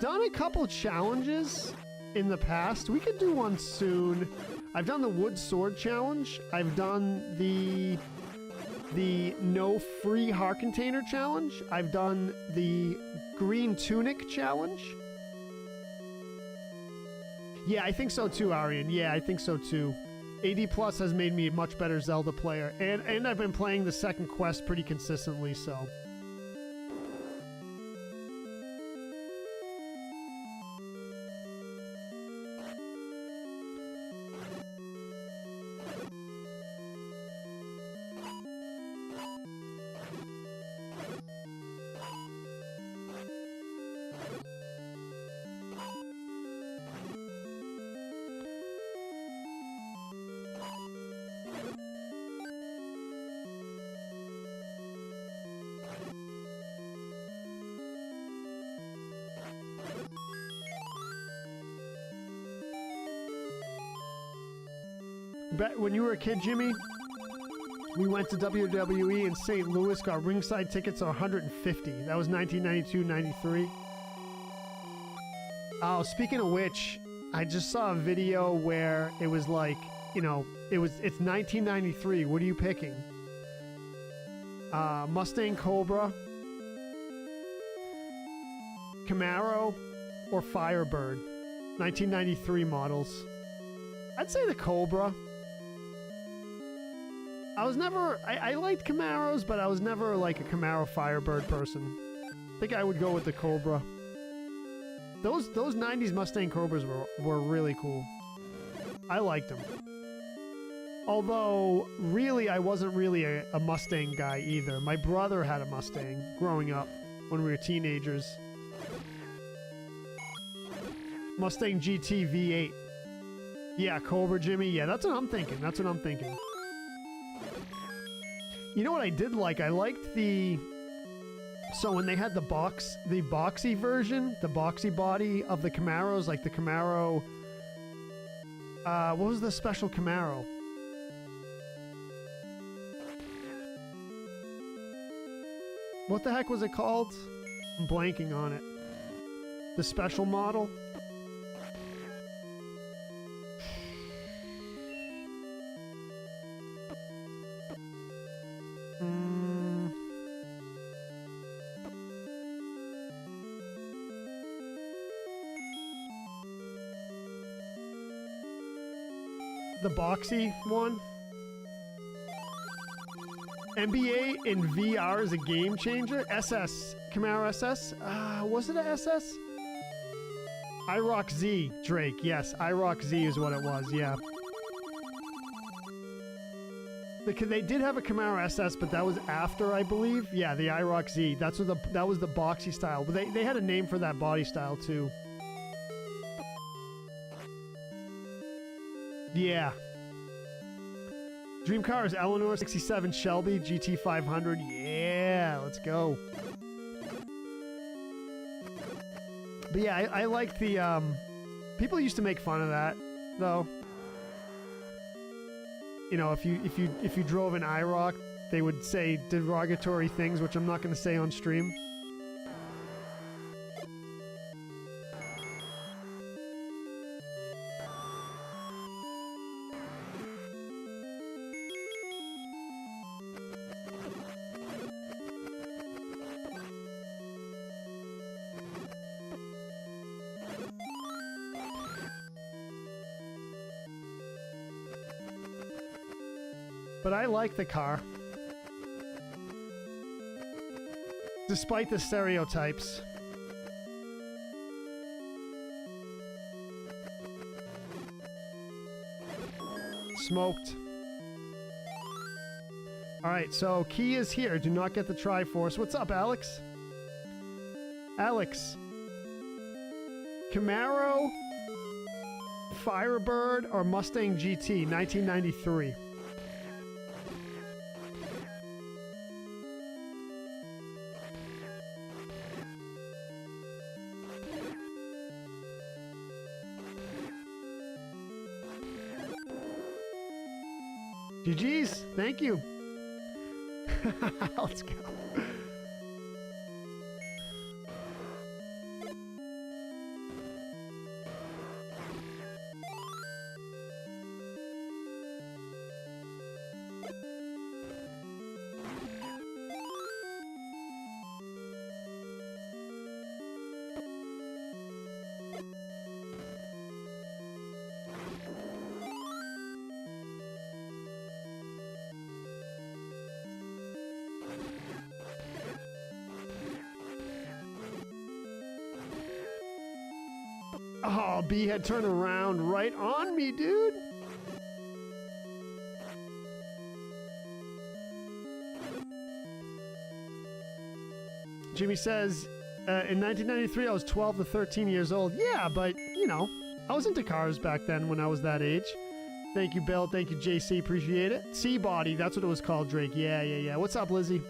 done a couple challenges in the past. We could do one soon. I've done the wood sword challenge. I've done the no free heart container challenge. I've done the green tunic challenge. Yeah, I think so too, Arian. Yeah, I think so too. AD Plus has made me a much better Zelda player, and I've been playing the second quest pretty consistently, so. when you were a kid, Jimmy, we went to WWE in St. Louis, got ringside tickets of 150. That was 1992, 93. Oh, speaking of which, I just saw a video where it was like, you know, it's 1993. What are you picking? Mustang Cobra, Camaro, or Firebird? 1993 models. I'd say the Cobra. I liked Camaros, but I was never like a Camaro Firebird person. I think I would go with the Cobra. Those 90s Mustang Cobras were really cool. I liked them. Although, really, I wasn't really a Mustang guy either. My brother had a Mustang growing up when we were teenagers. Mustang GT V8. Yeah, Cobra, Jimmy. Yeah, that's what I'm thinking. That's what I'm thinking. You know what I did like? I liked the... So when they had the boxy version, the boxy body of the Camaros, like the Camaro... what was the special Camaro? What the heck was it called? I'm blanking on it. The special model? The boxy one. NBA in VR is a game changer. SS. Camaro SS. Was it a SS? IROC Z, Drake. Yes, IROC Z is what it was. Yeah. Because they did have a Camaro SS, but that was after, I believe. Yeah, the IROC Z. That was the boxy style. But they had a name for that body style too. Yeah. Dream car is Eleanor 67 Shelby GT 500. Yeah, let's go. But yeah, I like the people used to make fun of that though. You know, if you drove an IROC, they would say derogatory things, which I'm not going to say on stream. But I like the car. Despite the stereotypes. Smoked. Alright, so key is here. Do not get the Triforce. What's up, Alex? Alex. Camaro, Firebird, or Mustang GT, 1993. GG's, thank you. Let's go. Oh, B had turned around right on me, dude. Jimmy says, in 1993, I was 12 to 13 years old. Yeah, but, you know, I was into cars back then when I was that age. Thank you, Bill. Thank you, JC. Appreciate it. C-Body, that's what it was called, Drake. Yeah. What's up, Lizzie?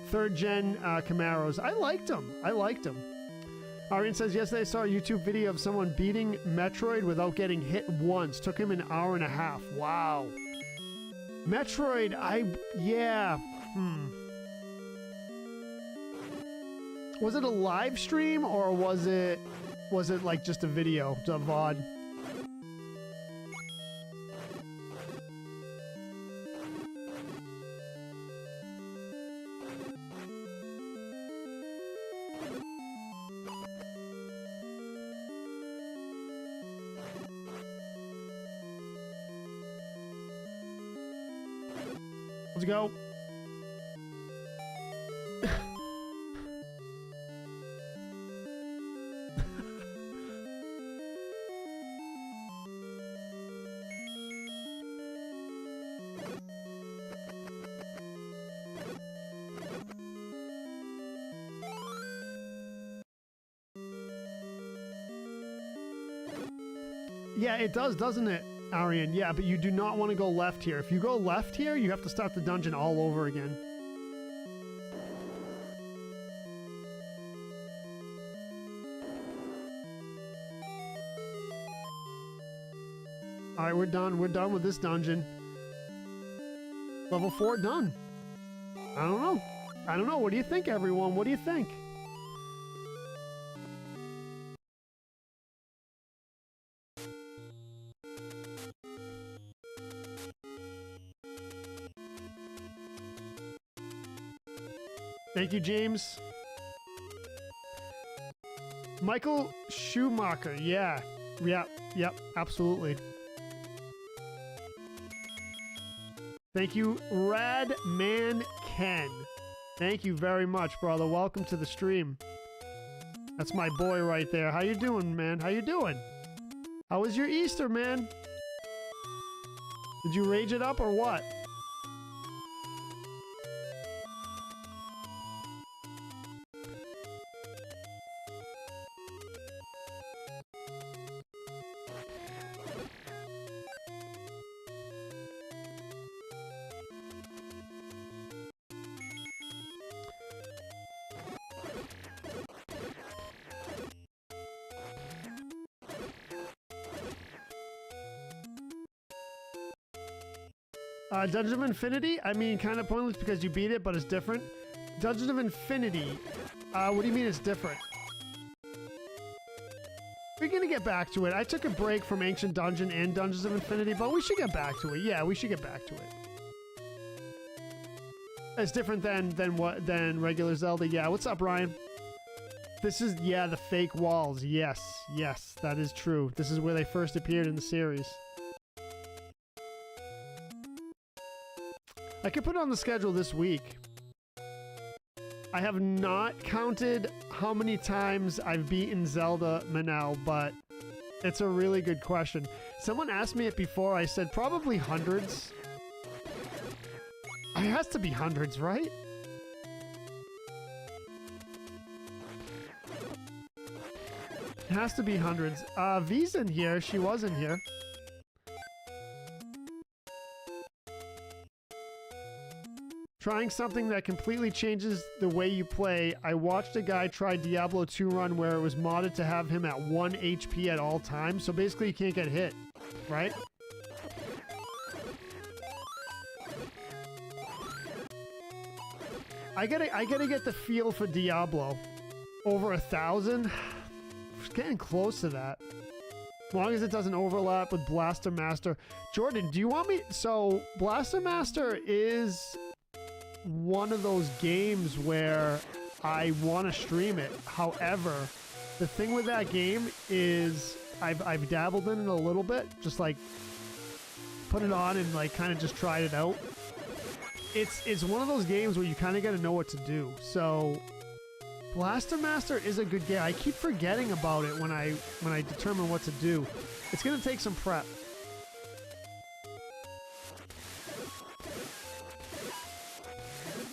Third gen Camaros. I liked them. Arian says, yesterday I saw a YouTube video of someone beating Metroid without getting hit once. Took him an hour and a half. Wow. Metroid, yeah. Was it a live stream or was it like just a video, a VOD? Let's go. Yeah, it does, doesn't it, Arian? Yeah, but you do not want to go left here. If you go left here, you have to start the dungeon all over again. All right, we're done. We're done with this dungeon. Level 4 done. I don't know. I don't know. What do you think, everyone? What do you think? Thank you, James. Michael Schumacher. Yeah. Yep, absolutely. Thank you, Radman Ken. Thank you very much, brother. Welcome to the stream. That's my boy right there. How you doing, man? How you doing? How was your Easter, man? Did you rage it up or what? Dungeon of Infinity? I mean, kind of pointless because you beat it, but it's different. Dungeon of Infinity. What do you mean it's different? We're gonna get back to it. I took a break from Ancient Dungeon and Dungeons of Infinity, but we should get back to it. Yeah, we should get back to it. It's different than regular Zelda. Yeah, what's up, Ryan? This is, yeah, the fake walls. Yes, that is true. This is where they first appeared in the series. I could put it on the schedule this week. I have not counted how many times I've beaten Zelda Manel, but it's a really good question. Someone asked me it before. I said probably hundreds. It has to be hundreds, right? It has to be hundreds. V's in here. She was in here. Trying something that completely changes the way you play. I watched a guy try Diablo 2 run where it was modded to have him at 1 HP at all times. So basically you can't get hit, right? I gotta get the feel for Diablo. Over 1,000? It's getting close to that. As long as it doesn't overlap with Blaster Master. Jordan, do you want me... So, Blaster Master is one of those games where I want to stream it. However, the thing with that game is I've dabbled in it a little bit. Just like put it on and like kind of just tried it out. It's one of those games where you kind of got to know what to do. So Blaster Master is a good game. I keep forgetting about it when I determine what to do. It's going to take some prep.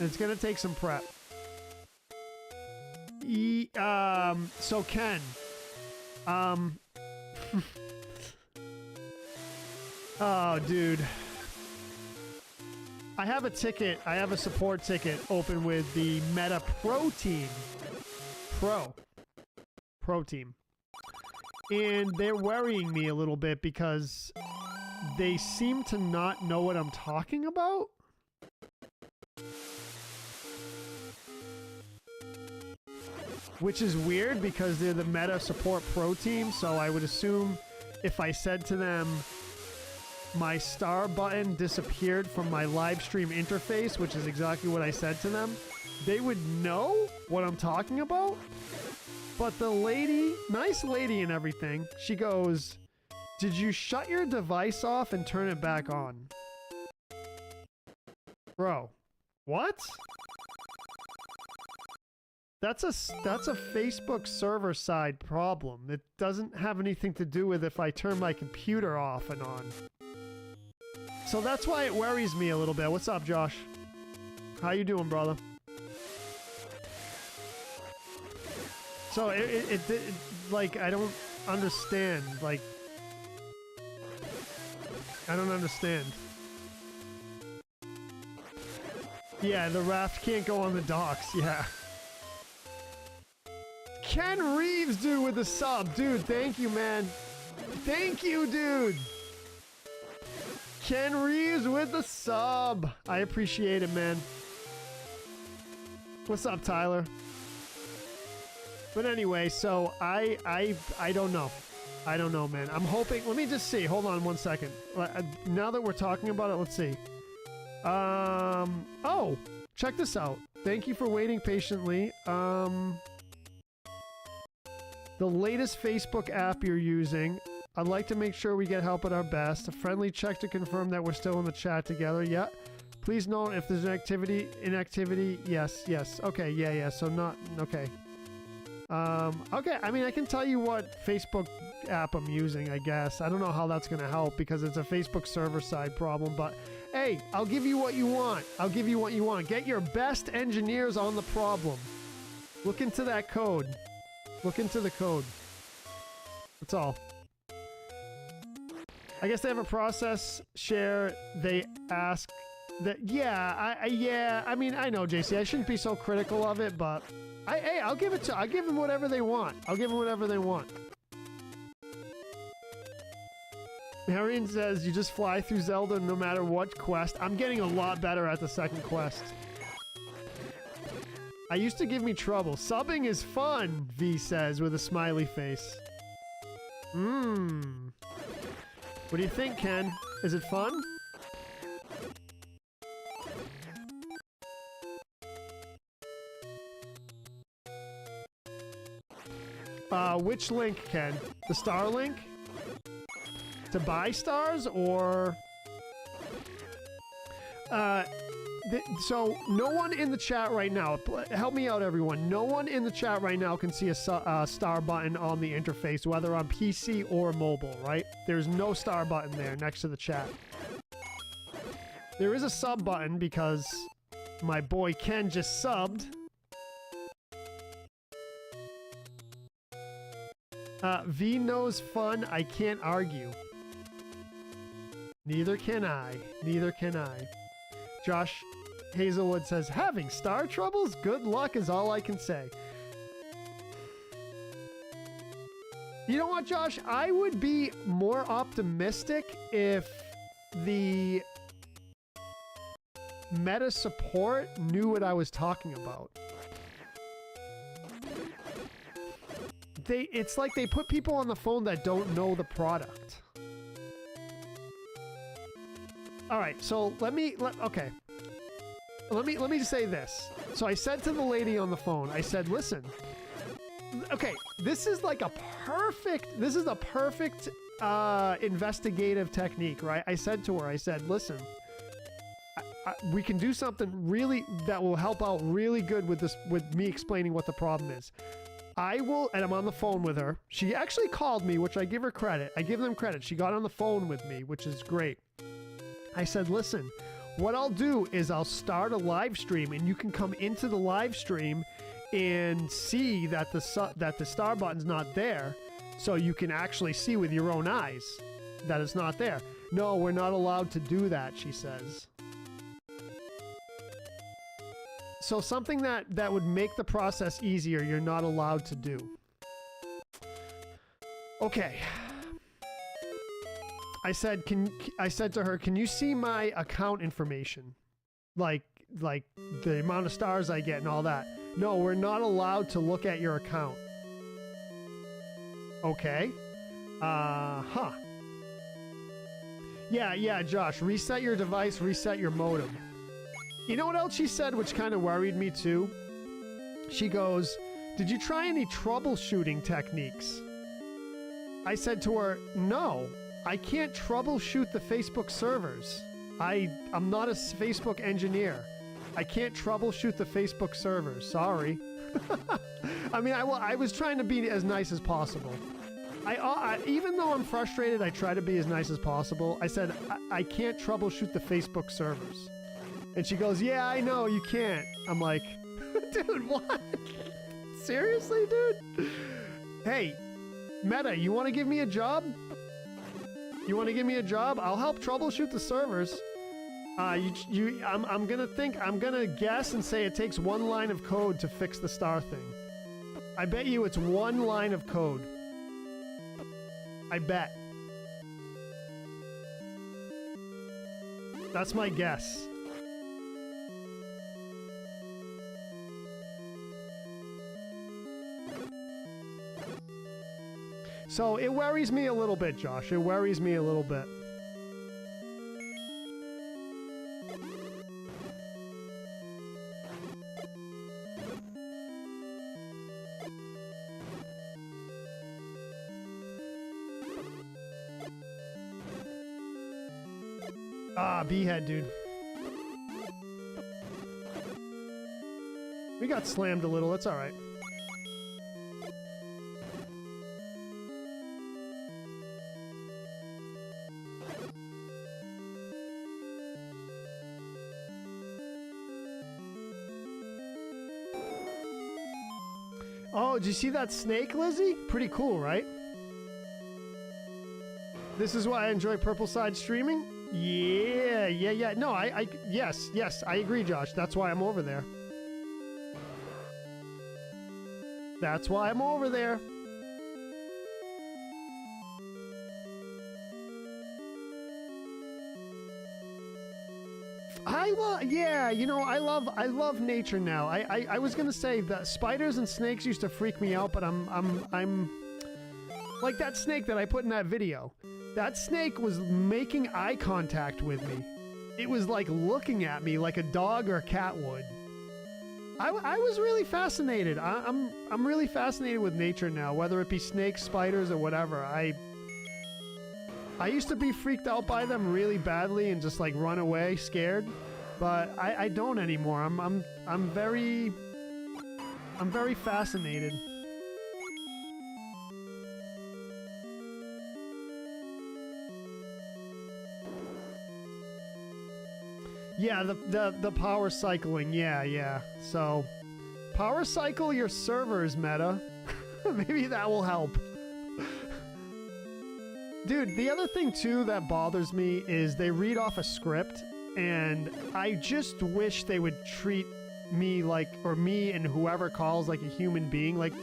It's going to take some prep. So Ken, oh, dude. I have a ticket. I have a support ticket open with the Meta Pro team. Pro Team. And they're worrying me a little bit because they seem to not know what I'm talking about. Which is weird because they're the Meta Support Pro Team, so I would assume if I said to them, my star button disappeared from my live stream interface, which is exactly what I said to them, they would know what I'm talking about. But the lady, nice lady and everything, she goes, did you shut your device off and turn it back on? Bro, what? That's a Facebook server side problem. It doesn't have anything to do with if I turn my computer off and on. So that's why it worries me a little bit. What's up, Josh? How you doing, brother? So it like, I don't understand. Like, I don't understand. Yeah, the raft can't go on the docks. Yeah. Ken Reeves, dude, with the sub. Dude, thank you, man. Thank you, dude. Ken Reeves with the sub. I appreciate it, man. What's up, Tyler? But anyway, so I don't know. I don't know, man. I'm hoping. Let me just see. Hold on one second. Now that we're talking about it, let's see. Oh, check this out. Thank you for waiting patiently. The latest Facebook app you're using. I'd like to make sure we get help at our best. A friendly check to confirm that we're still in the chat together. Yeah. Please note if there's an inactivity. Yes, yes. Okay, yeah. So not, okay. Okay, I mean, I can tell you what Facebook app I'm using, I guess. I don't know how that's going to help because it's a Facebook server side problem, but hey, I'll give you what you want. I'll give you what you want. Get your best engineers on the problem. Look into that code. Look into the code. That's all. I guess they have a process share. They ask that. Yeah, yeah. I mean, I know, JC. I shouldn't be so critical of it, but hey, I'll give them whatever they want. I'll give them whatever they want. Marion says you just fly through Zelda no matter what quest. I'm getting a lot better at the second quest. I used to give me trouble. Subbing is fun, V says with a smiley face. What do you think, Ken? Is it fun? Which link, Ken? The star link? To buy stars or... So, no one in the chat right now, help me out everyone, no one in the chat right now can see a star button on the interface, whether on PC or mobile, right? There's no star button there next to the chat. There is a sub button because my boy Ken just subbed. V knows fun, I can't argue. Neither can I. Neither can I. Josh Hazelwood says, having star troubles? Good luck is all I can say. You know what, Josh? I would be more optimistic if the meta support knew what I was talking about. It's like they put people on the phone that don't know the product. All right, so let me just say this. So I said to the lady on the phone, I said, listen, okay, this is a perfect investigative technique, right? I said to her, I said, listen, we can do something really that will help out really good with this, with me explaining what the problem is. I will, and I'm on the phone with her. She actually called me, which I give her credit. I give them credit. She got on the phone with me, which is great. I said, listen, what I'll do is I'll start a live stream and you can come into the live stream and see that the star button's not there, so you can actually see with your own eyes that it's not there. No, we're not allowed to do that, she says. So something that would make the process easier, you're not allowed to do. Okay. I said to her, can you see my account information? Like the amount of stars I get and all that. No, we're not allowed to look at your account. Okay. Huh. Yeah, Josh, reset your device, reset your modem. You know what else she said, which kind of worried me too? She goes, did you try any troubleshooting techniques? I said to her, no, I can't troubleshoot the Facebook servers. I'm not a Facebook engineer. I can't troubleshoot the Facebook servers. Sorry. I mean, I was trying to be as nice as possible. Even though I'm frustrated, I try to be as nice as possible. I said, I can't troubleshoot the Facebook servers. And she goes, yeah, I know, you can't. I'm like, dude, what? Seriously, dude? Hey, Meta, you want to give me a job? You want to give me a job? I'll help troubleshoot the servers. I'm gonna guess and say it takes one line of code to fix the star thing. I bet you it's one line of code. I bet. That's my guess. So it worries me a little bit, Josh. It worries me a little bit. Ah, B-head, dude. We got slammed a little. It's all right. Oh, did you see that snake, Lizzie? Pretty cool, right? This is why I enjoy Purple Side streaming? Yeah. No, yes, I agree, Josh. That's why I'm over there. That's why I'm over there. Yeah, you know, I love nature now. I was gonna say that spiders and snakes used to freak me out, but I'm like that snake that I put in that video. That snake was making eye contact with me. It was like looking at me like a dog or a cat would. I was really fascinated. I'm really fascinated with nature now, whether it be snakes, spiders, or whatever. I used to be freaked out by them really badly and just like run away scared, but I don't anymore. I'm very fascinated. Yeah, the power cycling. Yeah. So, power cycle your servers, Meta. Maybe that will help. Dude, the other thing too that bothers me is they read off a script, and I just wish they would treat me like, or me and whoever calls, like a human being. Like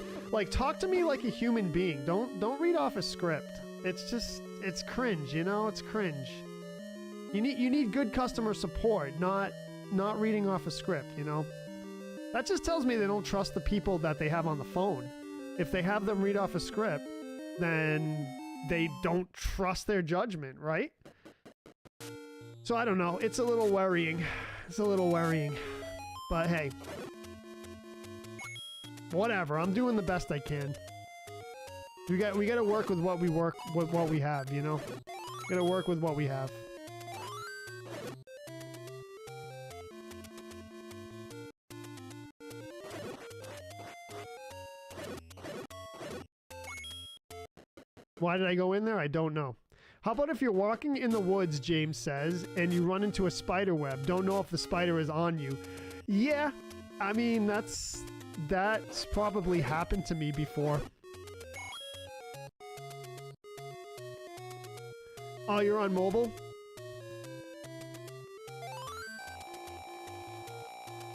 talk to me like a human being. Don't read off a script. It's cringe, you know? It's cringe. You need good customer support, not reading off a script, you know? That just tells me they don't trust the people that they have on the phone. If they have them read off a script, then they don't trust their judgment, right? So I don't know. It's a little worrying. It's a little worrying. But hey. Whatever. I'm doing the best I can. We got to work with what we have, you know? We got to work with what we have. Why did I go in there? I don't know. How about if you're walking in the woods, James says, and you run into a spider web? Don't know if the spider is on you. Yeah, I mean, that's probably happened to me before. Oh, you're on mobile?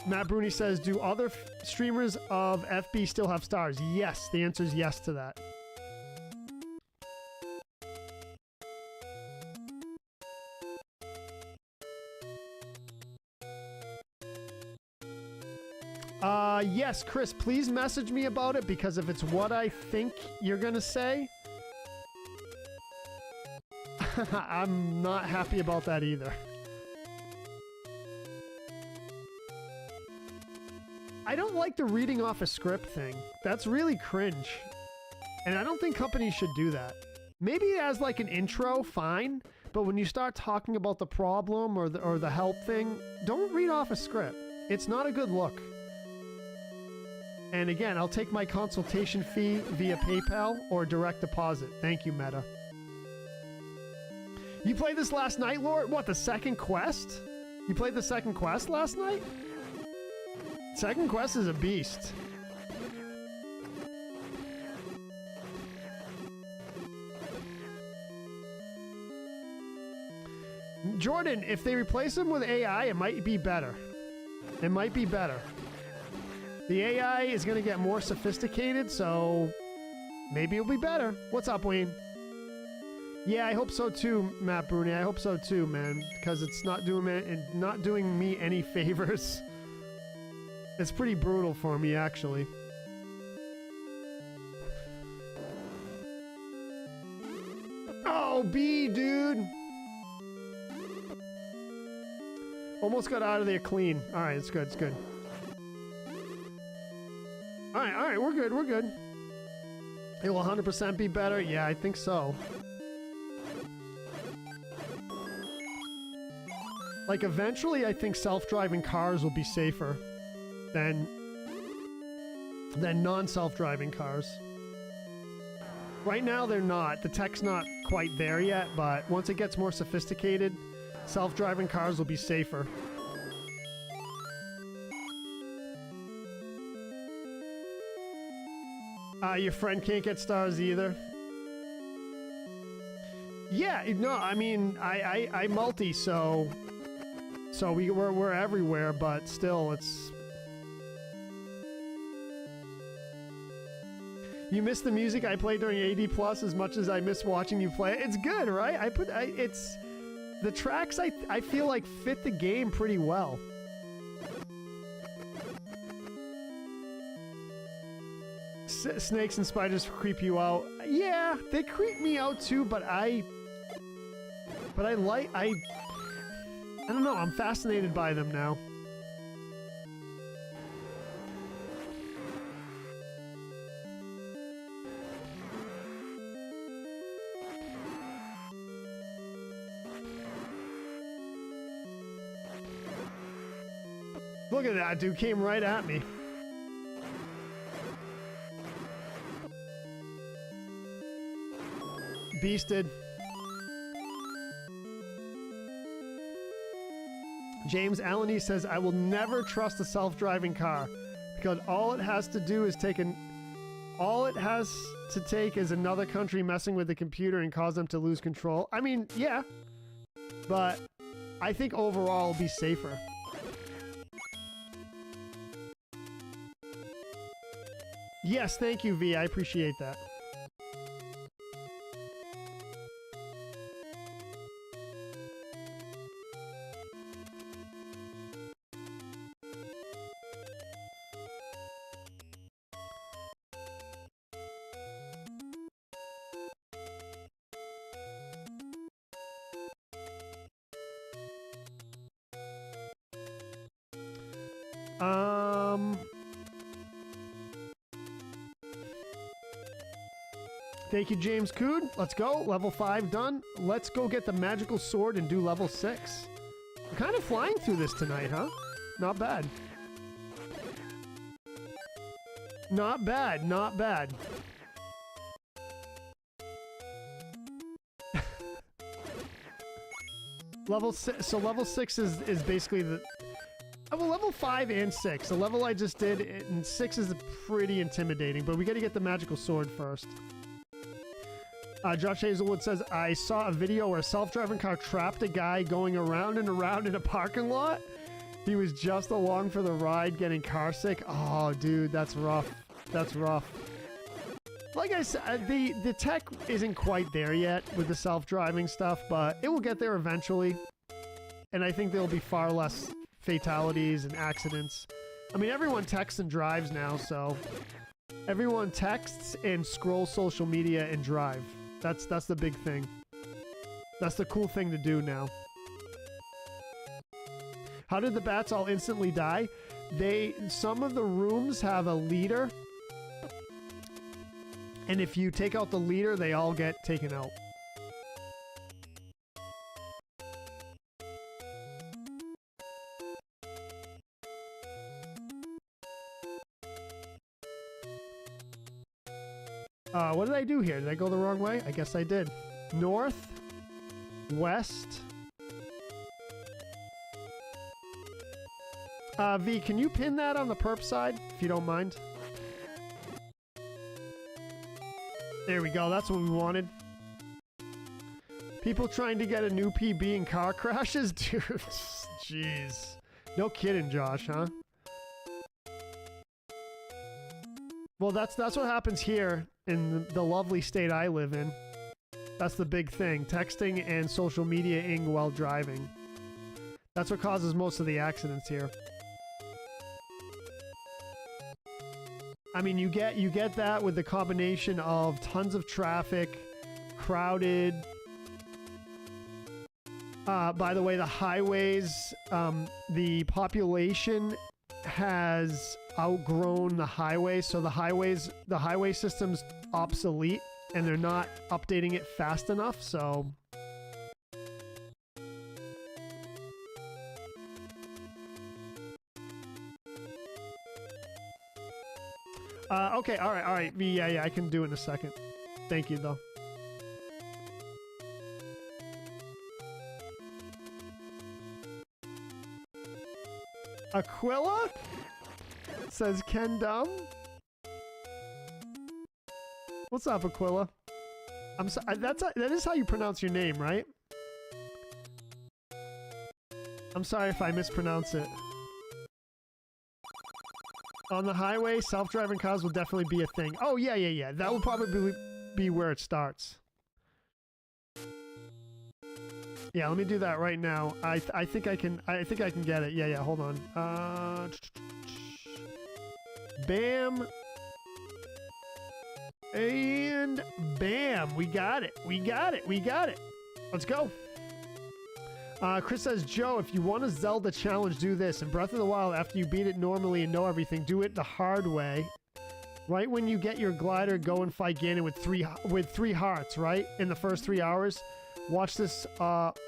Matt Bruni says, do other streamers of FB still have stars? Yes, the answer is yes to that. Yes, Chris, please message me about it, because if it's what I think you're gonna say, I'm not happy about that either. I don't like the reading off a script thing. That's really cringe. And I don't think companies should do that. Maybe as like an intro, fine. But when you start talking about the problem or the help thing, don't read off a script. It's not a good look. And again, I'll take my consultation fee via PayPal or direct deposit. Thank you, Meta. You played this last night, Lord? What, the second quest? You played the second quest last night? Second quest is a beast. Jordan, if they replace him with AI, it might be better. It might be better. The AI is going to get more sophisticated, so maybe it'll be better. What's up, Wayne? Yeah, I hope so too, Matt Bruni. I hope so too, man, because it's not doing me any favors. It's pretty brutal for me, actually. Oh, B, dude. Almost got out of there clean. All right, it's good. It's good. All right, we're good. We're good. It will 100% be better. Yeah, I think so. Like, eventually, I think self-driving cars will be safer than non-self-driving cars. Right now, they're not. The tech's not quite there yet, but once it gets more sophisticated, self-driving cars will be safer. Your friend can't get stars either. Yeah, no, I mean, I multi, so we're everywhere, but still, it's... You miss the music I played during AD Plus as much as I miss watching you play. It's good, right? It's... The tracks, I feel like, fit the game pretty well. Snakes and spiders creep you out. Yeah, they creep me out too, but I don't know, I'm fascinated by them now. Look at that, dude, came right at me. Beasted. James Alany says, I will never trust a self-driving car because all it has to take is another country messing with the computer and cause them to lose control. I mean, yeah, but I think overall it'll be safer. Yes, thank you, V. I appreciate that. Thank you, James Cood. Let's go. Level 5 done. Let's go get the magical sword and do level 6. We're kind of flying through this tonight, huh? Not bad. Not bad. Not bad. Level 6. So level 6 is basically the... Well, level 5 and 6. The level I just did, and 6 is pretty intimidating, but we got to get the magical sword first. Josh Hazelwood says, I saw a video where a self-driving car trapped a guy going around and around in a parking lot. He was just along for the ride getting car sick. Oh, dude, that's rough. That's rough. Like I said, the tech isn't quite there yet with the self-driving stuff, but it will get there eventually. And I think there'll be far less fatalities and accidents I mean, everyone texts and drives now, so everyone texts and scrolls social media and drive. That's the big thing. That's the cool thing to do now. How did the bats all instantly die? Some of the rooms have a leader, and if you take out the leader, they all get taken out. What did I do here? Did I go the wrong way? I guess I did. North, west. V, can you pin that on the perp side, if you don't mind? There we go. That's what we wanted. People trying to get a new PB in car crashes? Dude, jeez. No kidding, Josh, huh? Well, that's what happens here in the lovely state I live in. That's the big thing. Texting and social media-ing while driving. That's what causes most of the accidents here. I mean, you get that with the combination of tons of traffic, crowded. By the way, the highways, the population has outgrown the highway, so the highway system's obsolete, and they're not updating it fast enough, so... Okay, alright, yeah, I can do it in a second. Thank you, though. Aquila? Says Ken Dumb. What's up, Aquila? I'm sorry. That is how you pronounce your name, right? I'm sorry if I mispronounce it. On the highway, self-driving cars will definitely be a thing. Oh yeah. That will probably be where it starts. Yeah, let me do that right now. I think I can get it. Yeah, hold on. Bam. And bam. We got it. Let's go. Chris says, Joe, if you want a Zelda challenge, do this. In Breath of the Wild, after you beat it normally and know everything, do it the hard way. Right when you get your glider, go and fight Ganon with three hearts, right? In the first 3 hours. Watch this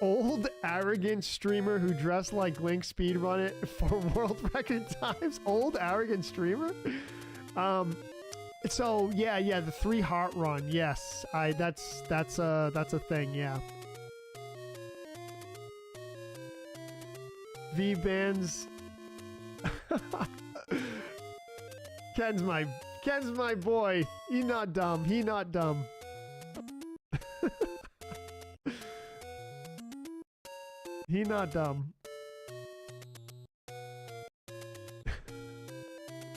old, arrogant streamer who dressed like Link speedrun it for world record times. Old, arrogant streamer? So, yeah, the 3 heart run. Yes, that's a thing, yeah. V-Bands. Ken's my boy. He not dumb. He not dumb.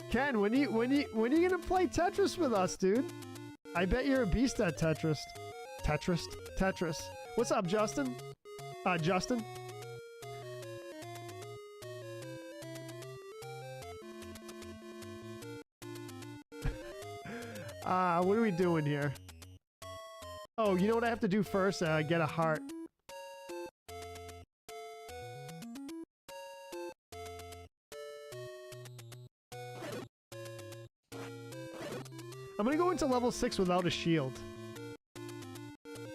Ken, when you gonna play Tetris with us, dude? I bet you're a beast at Tetris. Tetris. What's up, Justin? Justin? What are we doing here? Oh, you know what I have to do first? Get a heart. I'm gonna go into level 6 without a shield.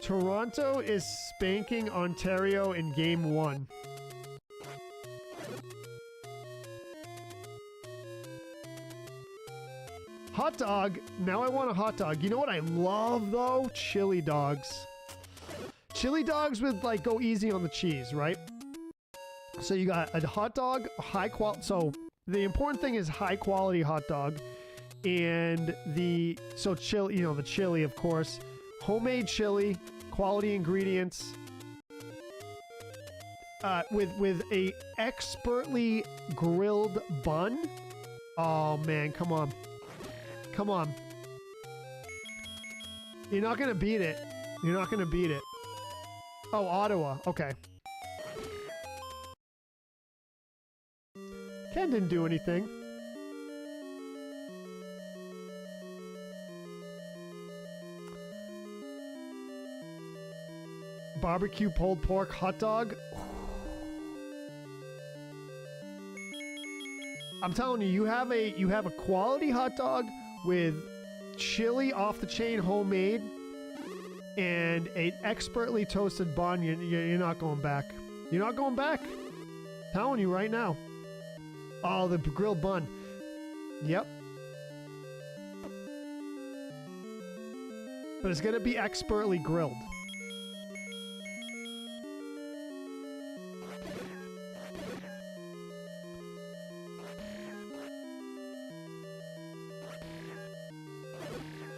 Toronto is spanking Ontario in game 1. Hot dog. Now I want a hot dog. You know what I love though? Chili dogs. Chili dogs with like go easy on the cheese, right? So you got a hot dog, high quality. So the important thing is high quality hot dog. And the chili, you know, the chili, of course, homemade chili, quality ingredients, with a expertly grilled bun. Oh man, come on. You're not gonna beat it. Oh, Ottawa. Okay. Ken didn't do anything. barbecue pulled pork hot dog. I'm telling you, you have a quality hot dog with chili off the chain homemade and an expertly toasted bun. You're not going back. You're not going back. Telling you right now. Oh, the grilled bun. Yep. But it's gonna be expertly grilled.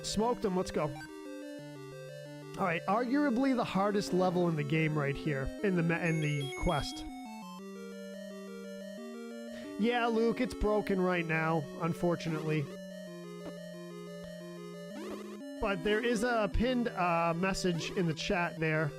Smoked them, let's go. Alright, arguably the hardest level in the game right here, in the quest. Yeah, Luke, it's broken right now, unfortunately. But there is a pinned message in the chat there.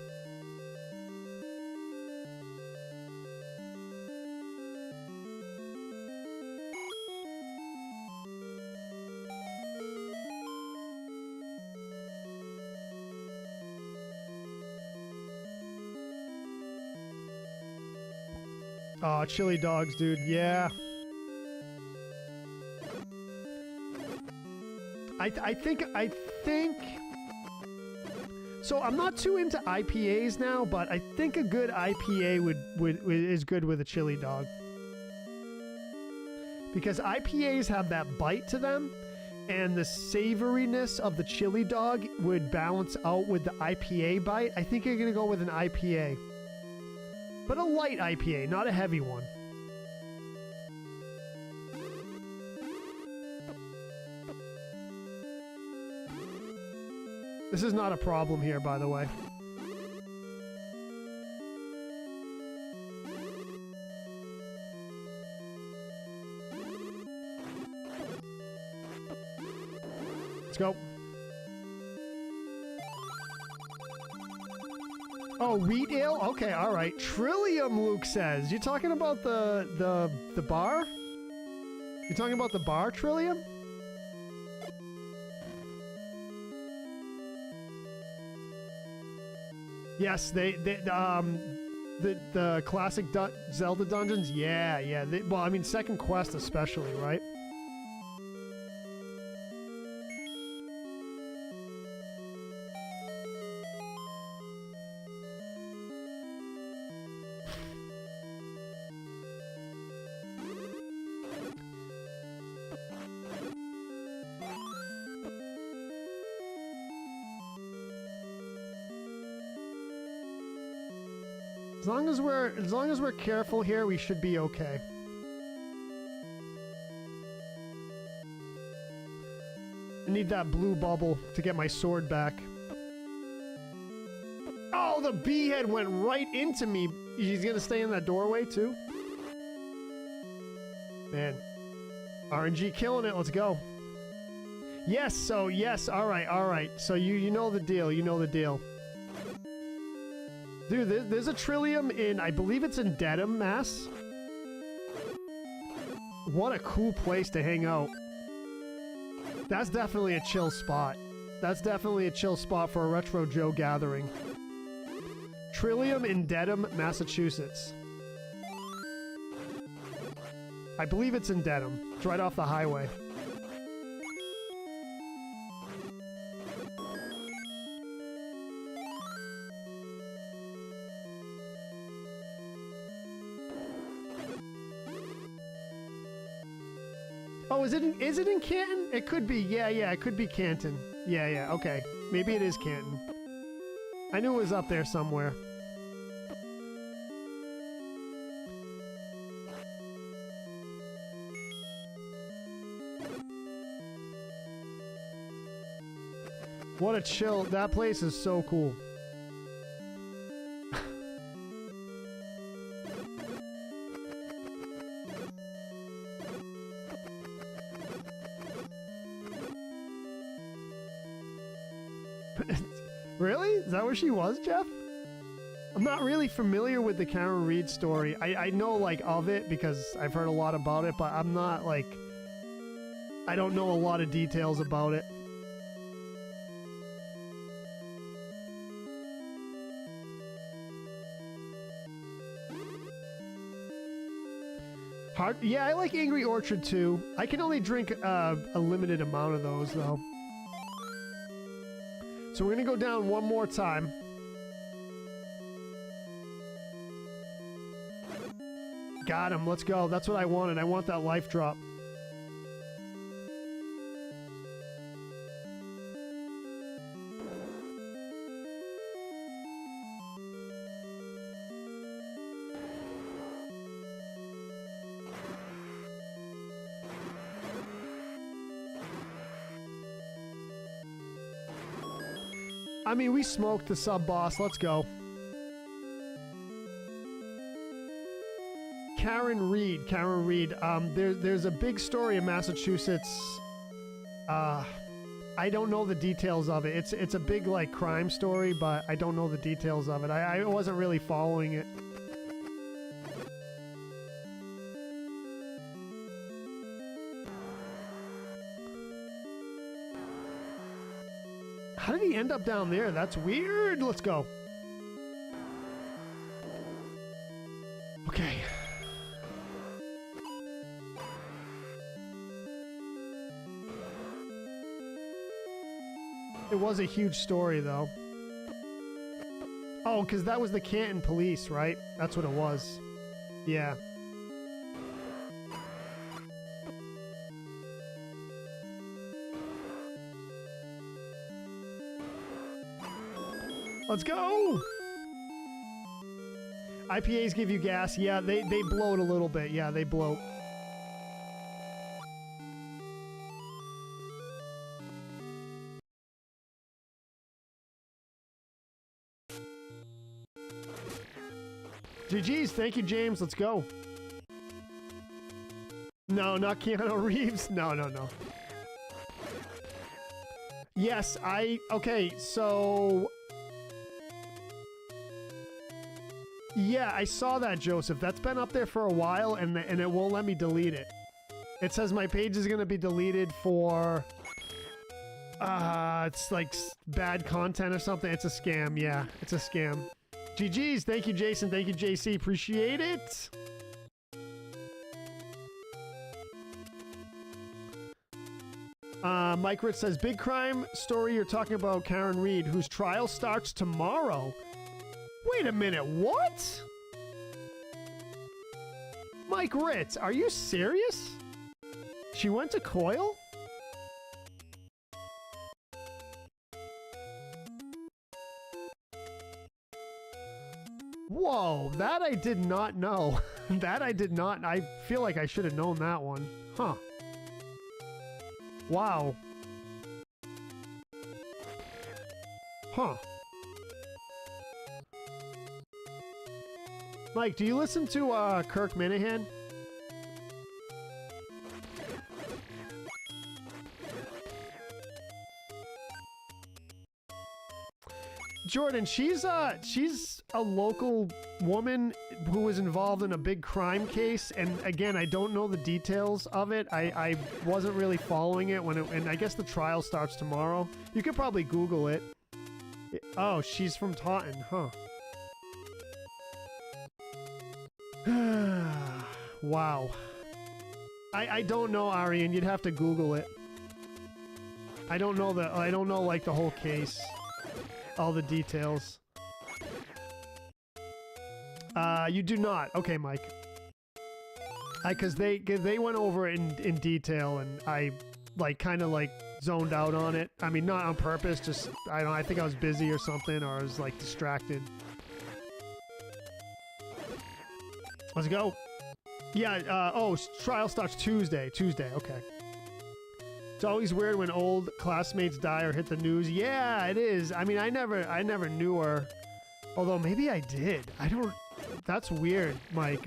Oh, chili dogs, dude. Yeah. I think so. I'm not too into IPAs now, but I think a good IPA is good with a chili dog, because IPAs have that bite to them, and the savoriness of the chili dog would balance out with the IPA bite. I think you're gonna go with an IPA, but a light IPA, not a heavy one. This is not a problem here, by the way. Let's go. Oh, wheat ale? Okay, all right. Trillium, Luke says. You talking about the bar? You talking about the bar, Trillium? Yes, the classic Zelda dungeons. Yeah. Well, I mean, second quest especially, right? As long as we're careful here, we should be okay. I need that blue bubble to get my sword back. Oh, the bee head went right into me. He's gonna stay in that doorway too? Man. RNG killing it, let's go. Yes, so yes, alright. So you know the deal, you know the deal. Dude, there's a Trillium in, I believe it's in Dedham, Mass. What a cool place to hang out. That's definitely a chill spot. That's definitely a chill spot for a Retro Joe gathering. Trillium in Dedham, Massachusetts. I believe it's in Dedham. It's right off the highway. Oh, is it in Canton? It could be. Yeah, it could be Canton. Yeah, okay. Maybe it is Canton. I knew it was up there somewhere. What a chill. That place is so cool. Really? Is that where she was, Jeff? I'm not really familiar with the Karen Reed story. I know, like, of it because I've heard a lot about it, but I'm not, like... I don't know a lot of details about it. Hard, yeah, I like Angry Orchard too. I can only drink a limited amount of those though. So we're gonna go down one more time. Got him, let's go. That's what I wanted. I want that life drop. I mean, we smoked the sub-boss. Let's go. Karen Reed. Karen Reed. There's a big story in Massachusetts. I don't know the details of it. It's a big, like, crime story, but I don't know the details of it. I wasn't really following it. How did he end up down there? That's weird. Let's go. Okay. It was a huge story, though. Oh, because that was the Canton police, right? That's what it was. Yeah. Let's go! IPAs give you gas. Yeah, they bloat a little bit. Yeah, they bloat. GG's. Thank you, James. Let's go. No, not Keanu Reeves. No, no, no. Yes, okay, so... Yeah, I saw that, Joseph. That's been up there for a while, and it won't let me delete it. It says my page is going to be deleted for... it's like bad content or something. It's a scam, yeah. It's a scam. GG's. Thank you, Jason. Thank you, JC. Appreciate it. Mike Ritz says, big crime story you're talking about, Karen Reed, whose trial starts tomorrow. Wait a minute, what? Mike Ritz, are you serious? She went to Coil? Whoa, that I did not know. That I did not. I feel like I should have known that one. Huh. Wow. Huh. Mike, do you listen to Kirk Minahan? Jordan, she's a local woman who was involved in a big crime case, and again, I don't know the details of it. I wasn't really following it and I guess the trial starts tomorrow. You could probably Google it. Oh, she's from Taunton, huh? Wow. I don't know, Arian. You'd have to Google it. I don't know like the whole case. All the details. You do not. Okay, Mike. Cause they went over it in detail, and I kind of zoned out on it. I mean, not on purpose, just I think I was busy or something, or I was distracted. Let's go. Yeah, oh, trial starts Tuesday. Okay. It's always weird when old classmates die or hit the news. Yeah, it is. I mean, I never knew her. Although maybe I did. I don't... That's weird, Mike.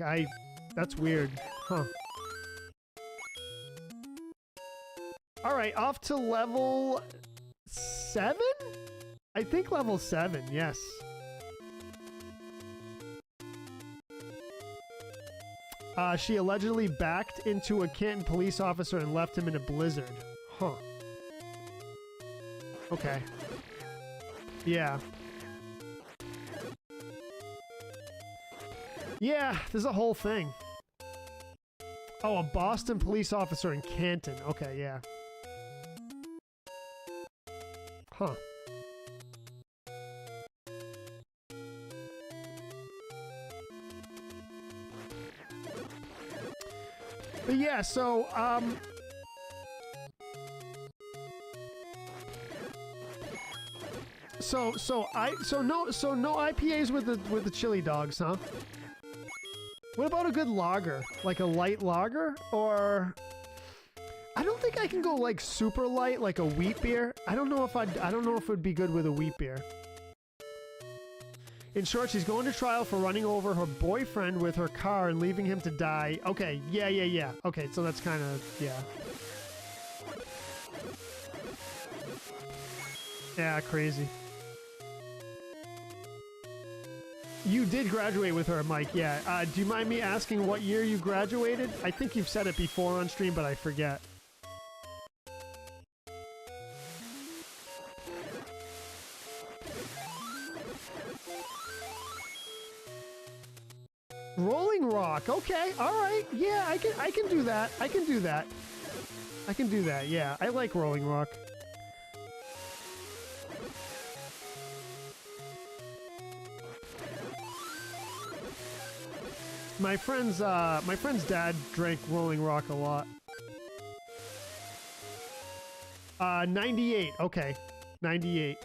That's weird. Huh. Alright, off to level 7? I think level 7, yes. She allegedly backed into a Canton police officer and left him in a blizzard. Huh. Okay. Yeah. Yeah, there's a whole thing. Oh, a Boston police officer in Canton. Okay, yeah. Huh. But yeah, so no IPAs with the chili dogs, huh? What about a good lager? Like a light lager? Or I don't think I can go like super light, like a wheat beer. I don't know if it would be good with a wheat beer. In short, she's going to trial for running over her boyfriend with her car and leaving him to die. Okay, yeah. Okay, so that's kind of, yeah. Yeah, crazy. You did graduate with her, Mike, yeah. Do you mind me asking what year you graduated? I think you've said it before on stream, but I forget. Rolling Rock, okay, alright, yeah, I can do that, I can do that, yeah, I like Rolling Rock. My friend's dad drank Rolling Rock a lot. 98, okay, 98.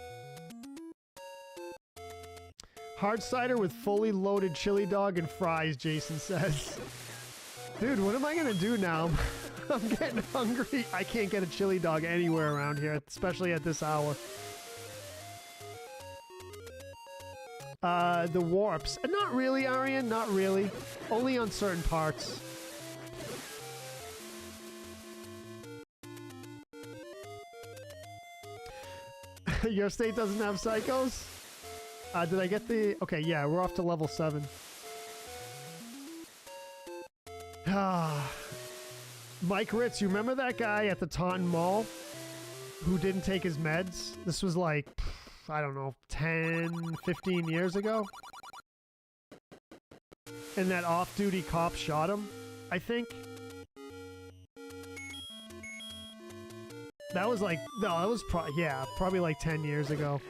Hard cider with fully loaded chili dog and fries, Jason says. Dude, what am I gonna do now? I'm getting hungry. I can't get a chili dog anywhere around here, especially at this hour. The warps. Not really, Arian, not really. Only on certain parts. Your state doesn't have psychos? Did I get the... Okay, yeah, we're off to level 7. Mike Ritz, you remember that guy at the Taunton Mall who didn't take his meds? This was like, I don't know, 10, 15 years ago? And that off-duty cop shot him, I think. That was like, no, that was probably like 10 years ago.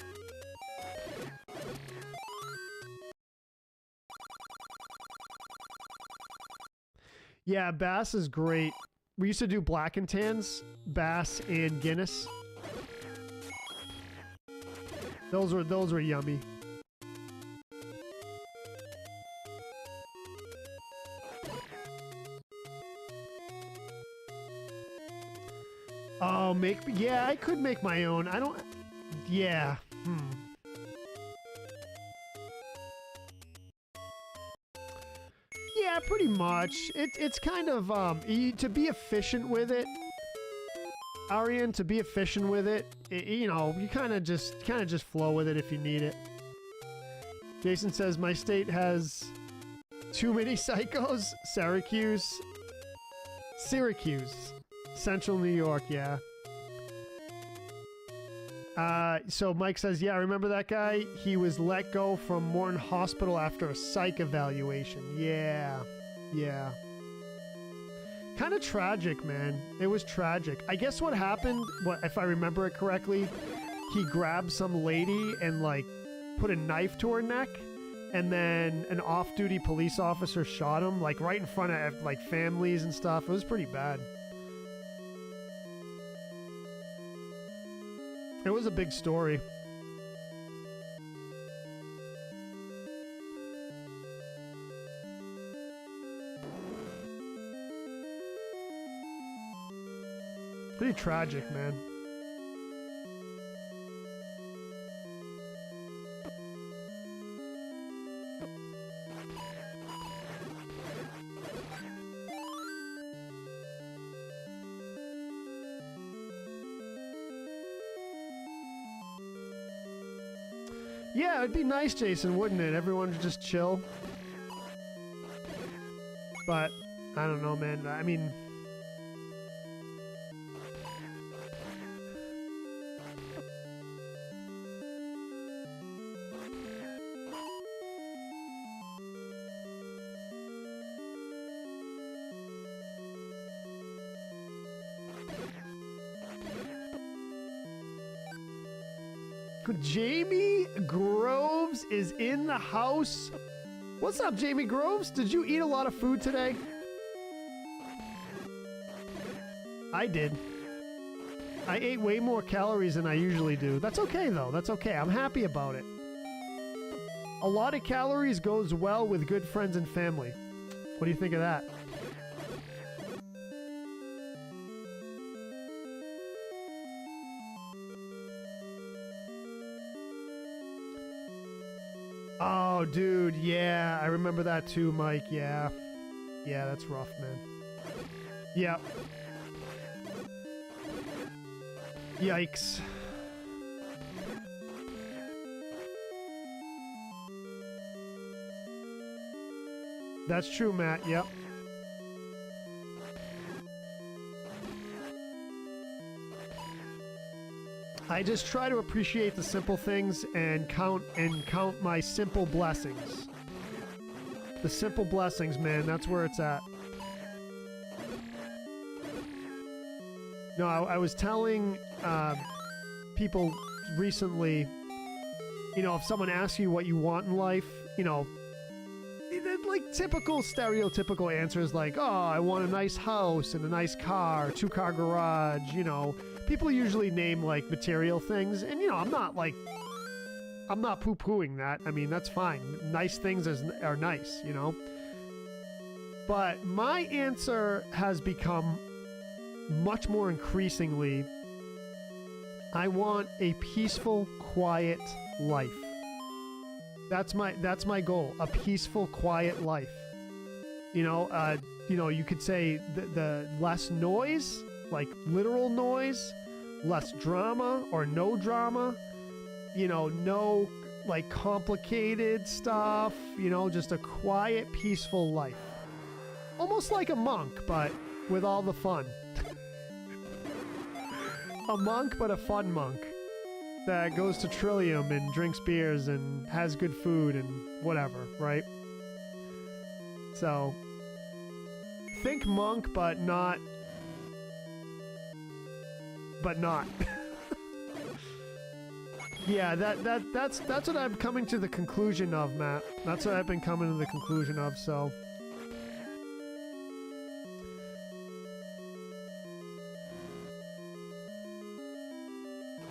Yeah, Bass is great. We used to do Black and Tans, Bass and Guinness. Those were yummy. Oh, yeah, I could make my own. I don't, yeah. Yeah, pretty much. It's kind of, to be efficient with it, Arian, to be efficient with it, you know, you kind of just flow with it if you need it. Jason says, my state has too many psychos. Syracuse. Central New York, yeah. So Mike says, yeah, remember that guy? He was let go from Morton Hospital after a psych evaluation. Yeah. Kind of tragic, man. It was tragic. I guess what happened, if I remember it correctly, he grabbed some lady and, like, put a knife to her neck, and then an off-duty police officer shot him, like, right in front of, like, families and stuff. It was pretty bad. It was a big story. Pretty tragic, man. Yeah, it'd be nice, Jason, wouldn't it? Everyone would just chill. But, I don't know, man. I mean... Jamie Groves is in the house. What's up, Jamie Groves? Did you eat a lot of food today? I did. I ate way more calories than I usually do. That's okay, though. That's okay. I'm happy about it. A lot of calories goes well with good friends and family. What do you think of that? Oh, dude, yeah, I remember that too, Mike. Yeah. Yeah, that's rough, man. Yep. Yikes. That's true, Matt. Yep. I just try to appreciate the simple things and count my simple blessings. The simple blessings, man, that's where it's at. No, I was telling people recently, you know, if someone asks you what you want in life, you know, like typical stereotypical answers like, oh, I want a nice house and a nice car, 2-car garage, you know. People usually name like material things, and you know, I'm not poo-pooing that. I mean, that's fine. Nice things are nice, you know. But my answer has become much more increasingly, I want a peaceful, quiet life. That's my goal, a peaceful, quiet life. You know, you could say the less noise, like literal noise, less drama or no drama, you know, no like complicated stuff, you know, just a quiet, peaceful life. Almost like a monk, but with all the fun. A monk, but a fun monk that goes to Trillium and drinks beers and has good food and whatever, right? So, think monk, but not. Yeah, that's what I'm coming to the conclusion of, Matt. That's what I've been coming to the conclusion of, so.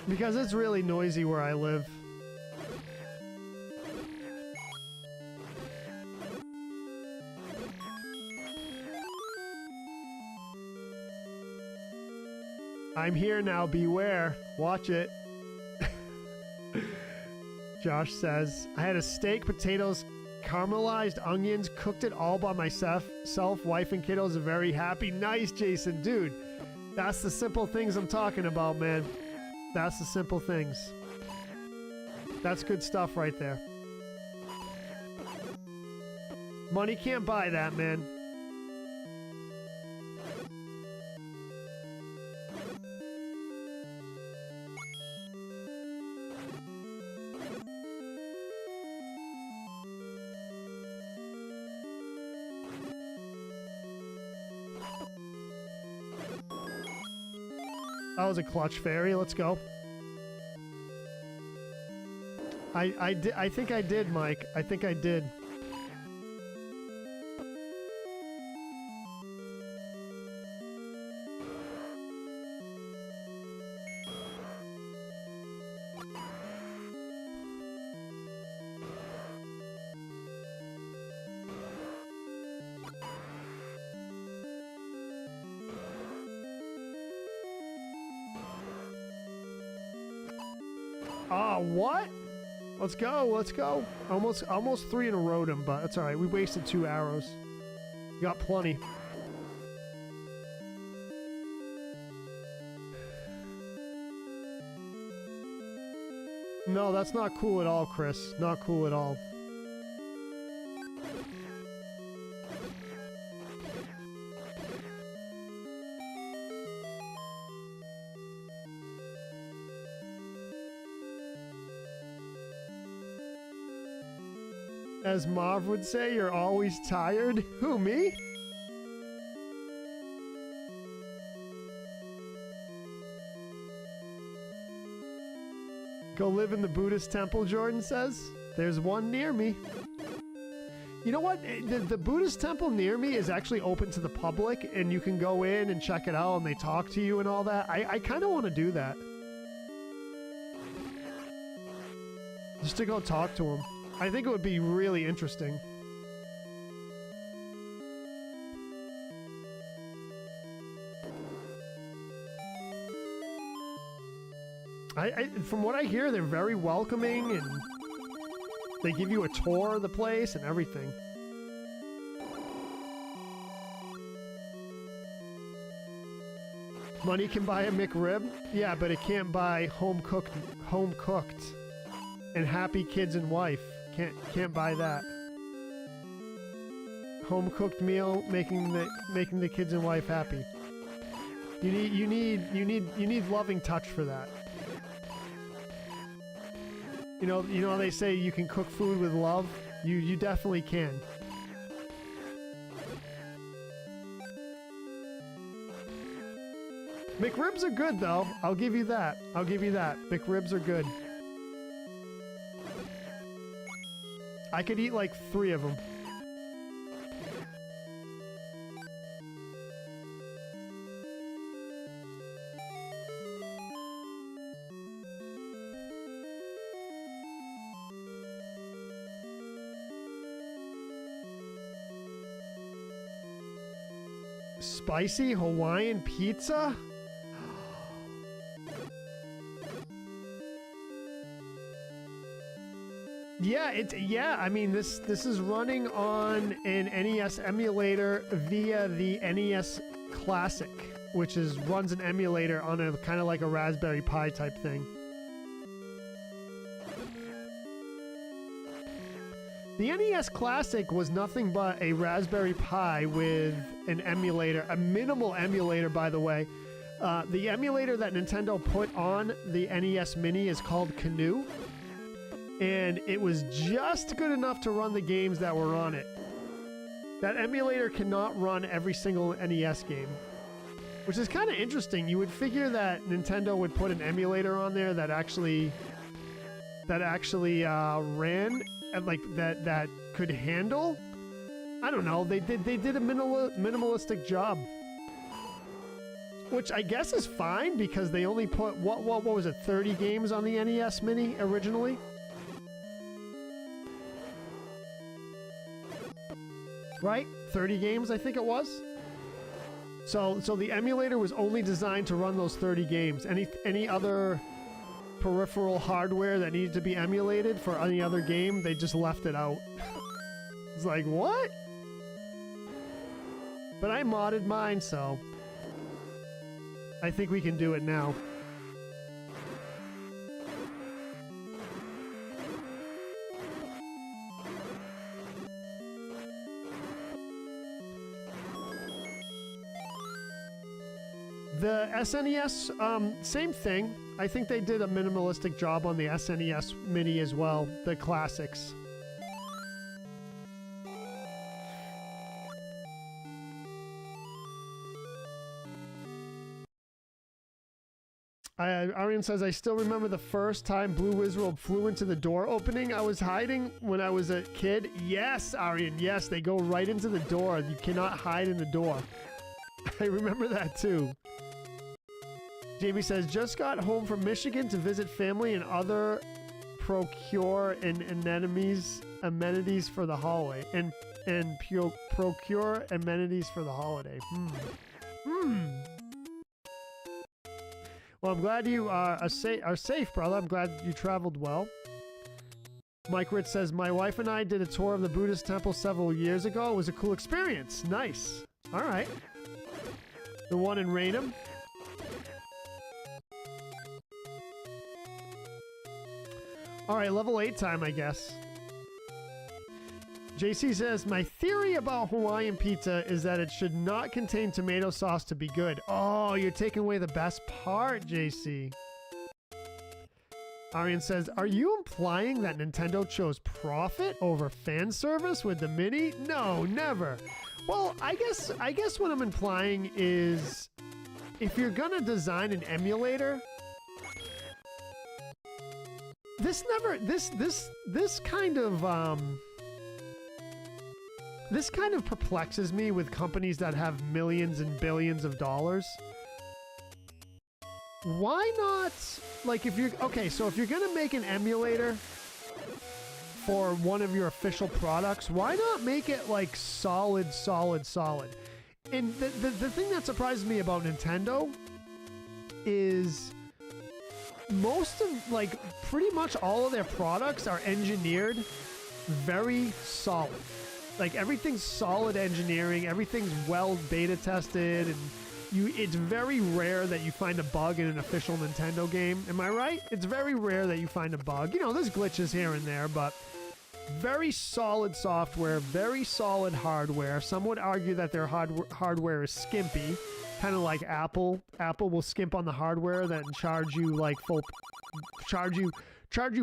Because it's really noisy where I live. I'm here now, beware. Watch it. Josh says, I had a steak, potatoes, caramelized onions, cooked it all by myself. Wife and kiddos are very happy. Nice, Jason. Dude, that's the simple things I'm talking about, man. That's the simple things. That's good stuff right there. Money can't buy that, man. That was a clutch fairy. Let's go. I think I did, Mike. I think I did. What? Let's go, let's go. Almost 3 in a rotom, but that's alright. We wasted 2 arrows. Got plenty. No, that's not cool at all, Chris. Not cool at all. As Marv would say, you're always tired. Who, me? Go live in the Buddhist temple, Jordan says. There's one near me. You know what? The Buddhist temple near me is actually open to the public, and you can go in and check it out, and they talk to you and all that. I kind of want to do that. Just to go talk to them. I think it would be really interesting. From what I hear, they're very welcoming, and they give you a tour of the place and everything. Money can buy a McRib? Yeah, but it can't buy home cooked, and happy kids and wife. Can't buy that. Home cooked meal making the kids and wife happy. You need loving touch for that. You know they say you can cook food with love? You definitely can. McRibs are good though. I'll give you that. McRibs are good. I could eat like 3 of them. Spicy Hawaiian pizza? Yeah, I mean this is running on an NES emulator via the NES Classic, which runs an emulator on a kind of like a Raspberry Pi type thing. The NES Classic was nothing but a Raspberry Pi with an emulator, a minimal emulator, by the way. The emulator that Nintendo put on the NES Mini is called Canoe, and it was just good enough to run the games that were on it. That emulator cannot run every single NES game, which is kind of interesting. You would figure that Nintendo would put an emulator on there that actually ran and like that could handle. I don't know. They did a minimalistic job, which I guess is fine because they only put what was it, 30 games on the NES Mini originally. Right? 30 games, I think it was. So the emulator was only designed to run those 30 games. Any other peripheral hardware that needed to be emulated for any other game, they just left it out. It's like, what? But I modded mine, so I think we can do it now. The SNES, same thing. I think they did a minimalistic job on the SNES Mini as well, the classics. Arian says, I still remember the first time Blue Wizard flew into the door opening I was hiding when I was a kid. Yes, Arian, yes, they go right into the door. You cannot hide in the door. I remember that too. Jamie says, just got home from Michigan to visit family and other procure amenities for the holiday. And procure amenities for the holiday. Well, I'm glad you are safe, brother. I'm glad you traveled well. Mike Ritz says, my wife and I did a tour of the Buddhist temple several years ago. It was a cool experience. Nice. All right. The one in Raynham. All right, level 8 time, I guess. JC says, my theory about Hawaiian pizza is that it should not contain tomato sauce to be good. Oh, you're taking away the best part, JC. Arian says, are you implying that Nintendo chose profit over fan service with the Mini? No, never. Well, I guess what I'm implying is if you're gonna design an emulator, this never this kind of perplexes me with companies that have millions and billions of dollars. Why not, like, if you're okay, so if you're gonna make an emulator for one of your official products, why not make it like solid? And the thing that surprises me about Nintendo is most of, like, pretty much all of their products are engineered very solid. Like, everything's solid engineering, everything's well beta tested, and it's very rare that you find a bug in an official Nintendo game. Am I right? It's very rare that you find a bug. You know, there's glitches here and there, but very solid software, very solid hardware. Some would argue that their hardware is skimpy, kind of like Apple. Apple will skimp on the hardware, then charge you like charge you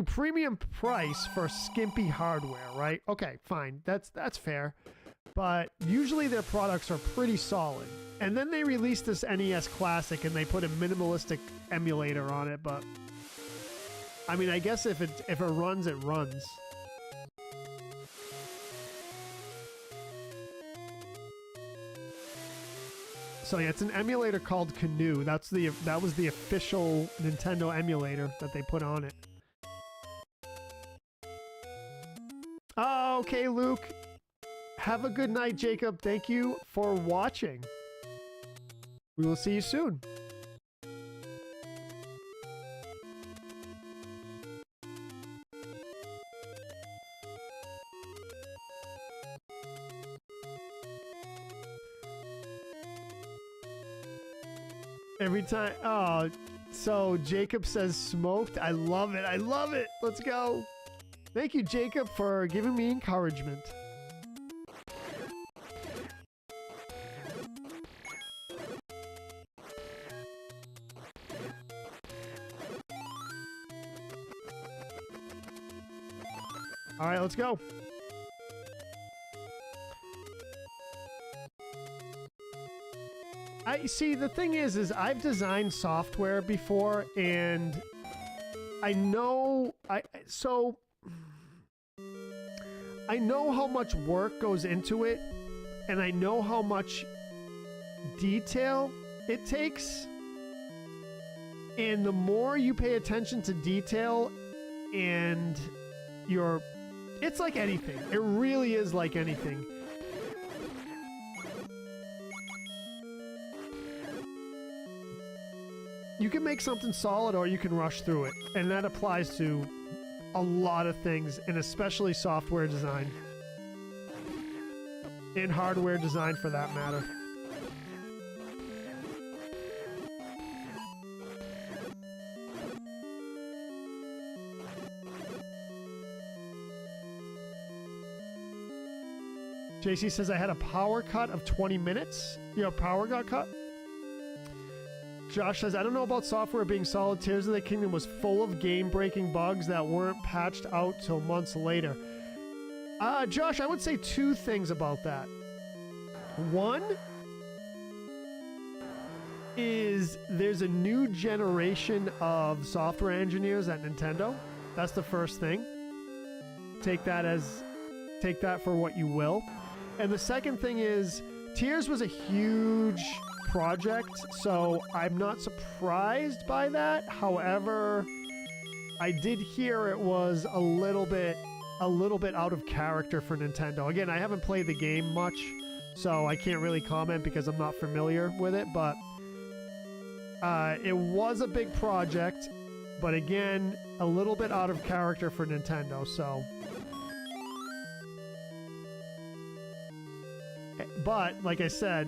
premium price for skimpy hardware, right? Okay, fine. That's fair. But usually their products are pretty solid. And then they released this NES Classic and they put a minimalistic emulator on it, but I mean, I guess if it runs, it runs. So yeah, it's an emulator called Canoe. That was the official Nintendo emulator that they put on it. Oh, okay, Luke. Have a good night, Jacob. Thank you for watching. We will see you soon. Every time. Oh, so Jacob says smoked. I love it. I love it. Let's go. Thank you, Jacob, for giving me encouragement. All right, let's go. I see, the thing is I've designed software before, and I know I know how much work goes into it, and I know how much detail it takes. And the more you pay attention to detail, and it's like anything. It really is like anything. You can make something solid or you can rush through it. And that applies to a lot of things, and especially software design. And hardware design, for that matter. JC says I had a power cut of 20 minutes. Your power got cut? Josh says, I don't know about software being solid. Tears of the Kingdom was full of game-breaking bugs that weren't patched out till months later. Josh, I would say two things about that. One is there's a new generation of software engineers at Nintendo. That's the first thing. Take that for what you will. And the second thing is, Tears was a huge project, so I'm not surprised by that. However, I did hear it was a little bit out of character for Nintendo. Again, I haven't played the game much, so I can't really comment because I'm not familiar with it, but it was a big project, but again, a little bit out of character for Nintendo, so. But, like I said,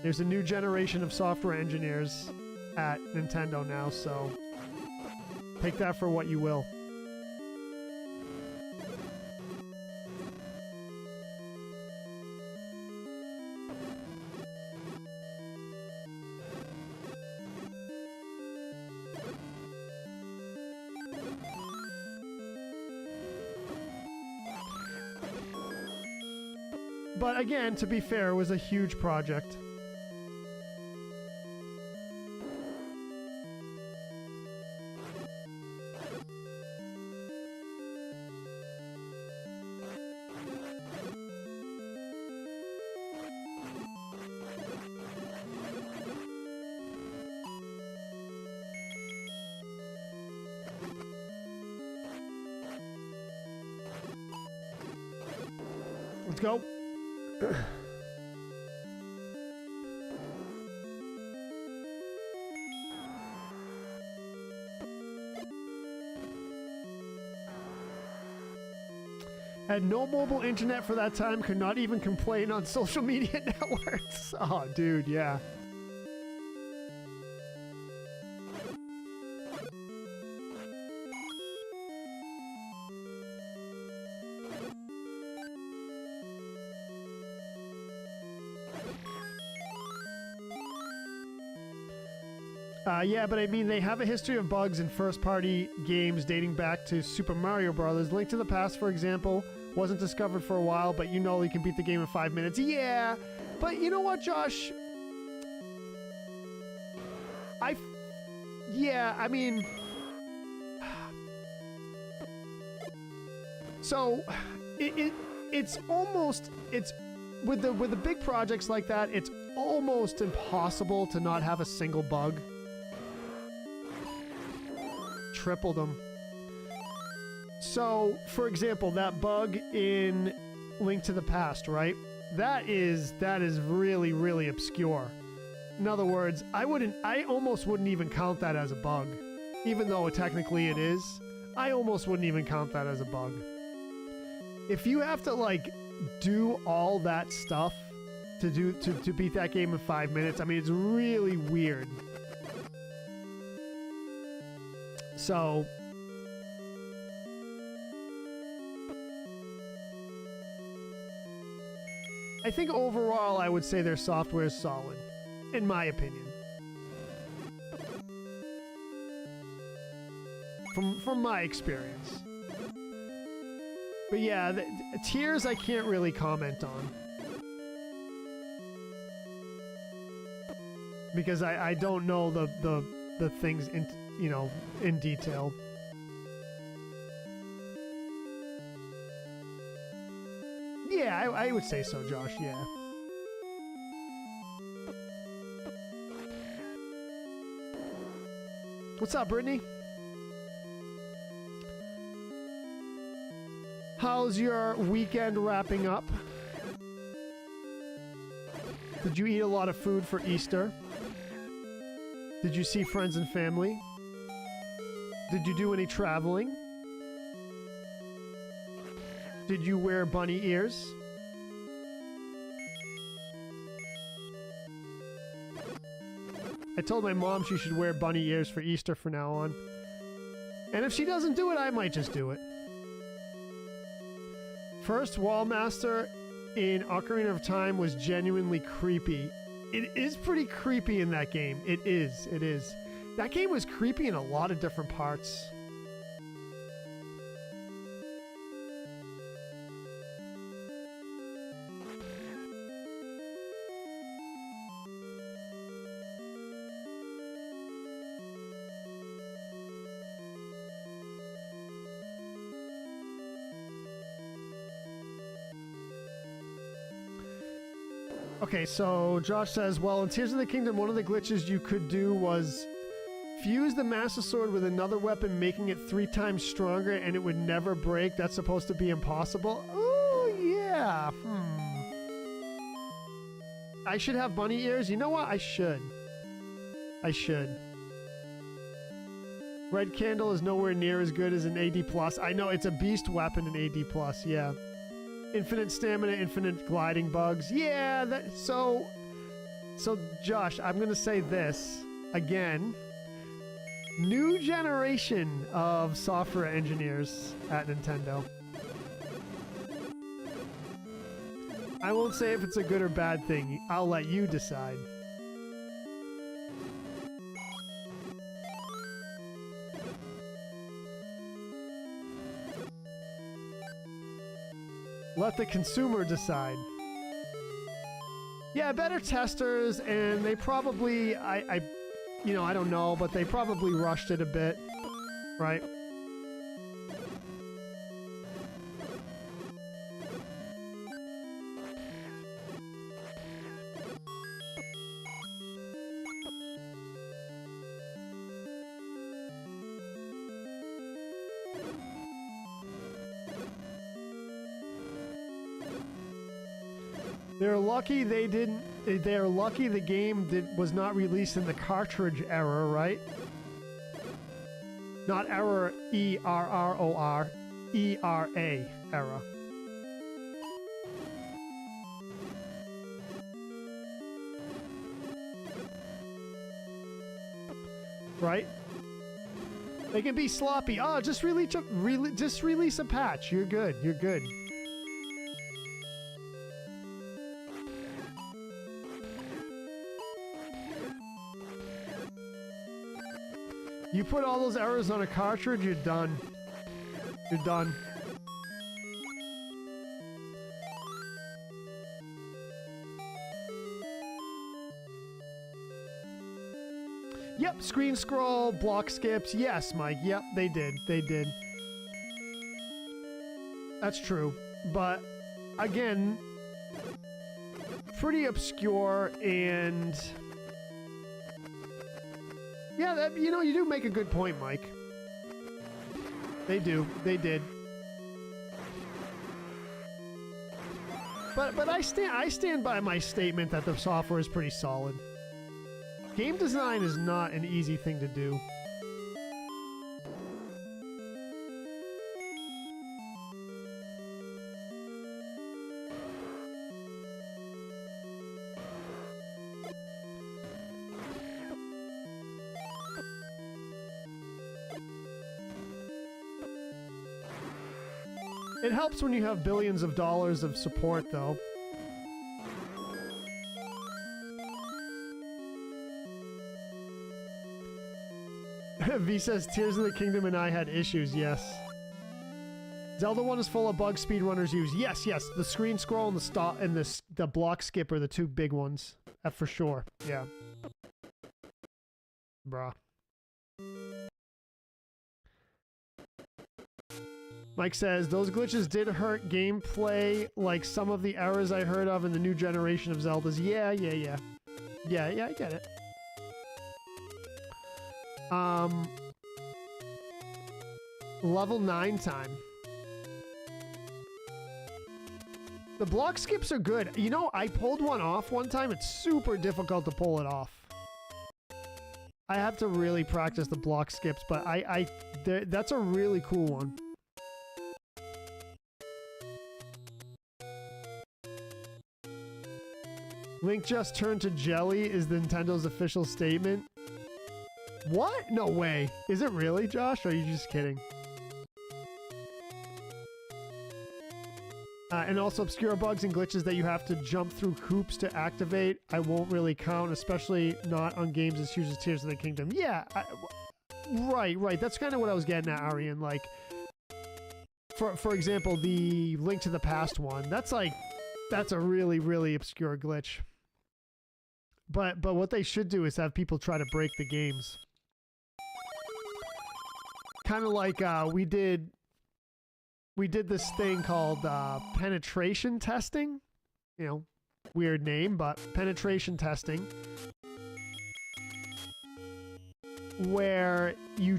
there's a new generation of software engineers at Nintendo now, so take that for what you will. But again, to be fair, it was a huge project. Let's go. Had no mobile internet for that time, could not even complain on social media networks. Oh, dude, yeah. Yeah, but I mean, they have a history of bugs in first-party games dating back to Super Mario Brothers. Link to the Past, for example, wasn't discovered for a while, but you know you can beat the game in 5 minutes. Yeah, but you know what, Josh? Yeah, I mean... So, it's almost... With the big projects like that, it's almost impossible to not have a single bug. Tripled them. So, for example, that bug in Link to the Past, right? That is really, really obscure. In other words, I almost wouldn't even count that as a bug. Even though technically it is, I almost wouldn't even count that as a bug. If you have to, like, do all that stuff to beat that game in 5 minutes, I mean, it's really weird. So, I think overall I would say their software is solid, in my opinion. From my experience. But yeah, the tiers I can't really comment on. Because I don't know the things in, you know, in detail. Yeah, I would say so, Josh, yeah. What's up, Brittany? How's your weekend wrapping up? Did you eat a lot of food for Easter? Did you see friends and family? Did you do any traveling? Did you wear bunny ears? I told my mom she should wear bunny ears for Easter from now on. And if she doesn't do it, I might just do it. First Wallmaster in Ocarina of Time was genuinely creepy. It is pretty creepy in that game. It is. That game was creepy in a lot of different parts. Okay, so Josh says, well, in Tears of the Kingdom, one of the glitches you could do was fuse the Master Sword with another weapon, making it 3 times stronger, and it would never break. That's supposed to be impossible. Oh, yeah. I should have bunny ears. You know what? I should. Red Candle is nowhere near as good as an AD+. I know, it's a beast weapon in AD+, yeah. Infinite stamina, infinite gliding bugs. Yeah, so Josh, I'm gonna say this again. New generation of software engineers at Nintendo. I won't say if it's a good or bad thing. I'll let you decide. Let the consumer decide. Yeah, better testers, and they probably, you know, I don't know, but they probably rushed it a bit, right? They're lucky they didn't. They're lucky the game was not released in the cartridge era, right? Not error, ERROR, ERA era. Right? They can be sloppy. Oh, just release a patch. You're good. You're good. You put all those errors on a cartridge, you're done. You're done. Yep, screen scroll, block skips. Yes, Mike. Yep, they did. They did. That's true. But, again, pretty obscure and... Yeah, that, you know, you do make a good point, Mike. They do. They did. But I stand by my statement that the software is pretty solid. Game design is not an easy thing to do. It helps when you have billions of dollars of support, though. V says, Tears of the Kingdom and I had issues, yes. Zelda 1 is full of bugs speedrunners use. Yes, yes. The screen scroll and the stop and the block skip are the two big ones. For sure. Yeah. Bruh. Mike says, those glitches did hurt gameplay like some of the errors I heard of in the new generation of Zeldas. Yeah, I get it. Level 9 time. The block skips are good. You know, I pulled one off one time. It's super difficult to pull it off. I have to really practice the block skips, but that's a really cool one. Link just turned to jelly is Nintendo's official statement. What? No way. Is it really, Josh? Or are you just kidding? And also obscure bugs and glitches that you have to jump through hoops to activate. I won't really count, especially not on games as huge as Tears of the Kingdom. Yeah, right. That's kind of what I was getting at, Arian. Like, for example, the Link to the Past one. That's a really, really obscure glitch. But what they should do is have people try to break the games. Kind of like we did this thing called penetration testing. You know, weird name, but penetration testing, where you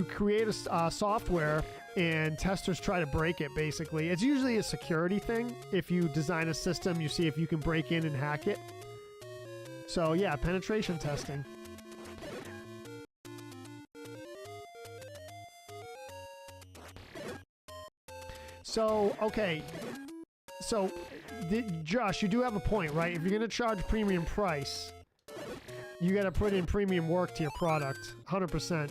create a software and testers try to break it. Basically, it's usually a security thing. If you design a system, you see if you can break in and hack it. So yeah, penetration testing. So, okay. So, Josh, you do have a point, right? If you're going to charge premium price, you got to put in premium work to your product. 100%.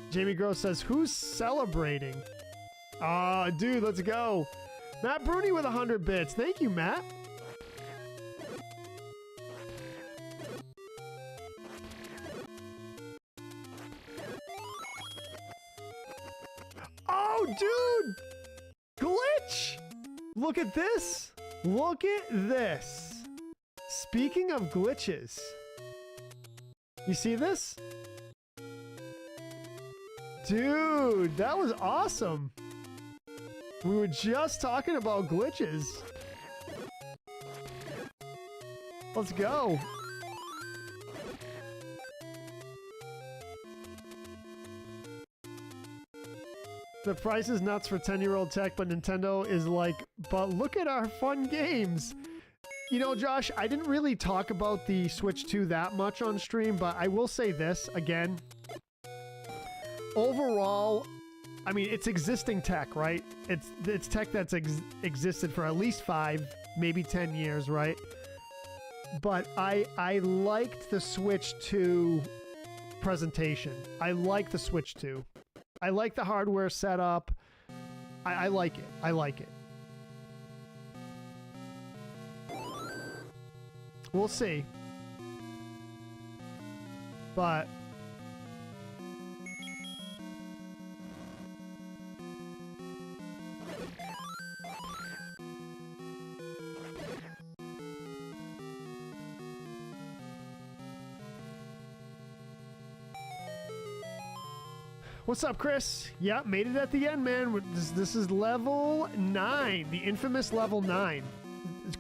Jamie Gross says, who's celebrating? Ah, dude, let's go. Matt Bruni with 100 bits. Thank you, Matt. Oh, dude! Glitch! Look at this! Look at this! Speaking of glitches, you see this? Dude, that was awesome! We were just talking about glitches. Let's go! The price is nuts for 10-year-old tech, but Nintendo is like but look at our fun games. You know, Josh, I didn't really talk about the Switch 2 that much on stream, but I will say this again. Overall, I mean, it's existing tech, right? It's tech that's existed for at least 5, maybe 10 years, right? But I liked the Switch 2 presentation. I like the Switch 2. I like the hardware setup. I like it. I like it. We'll see. But what's up, Chris? Yeah, made it at the end, man. This is level 9, the infamous level 9. It's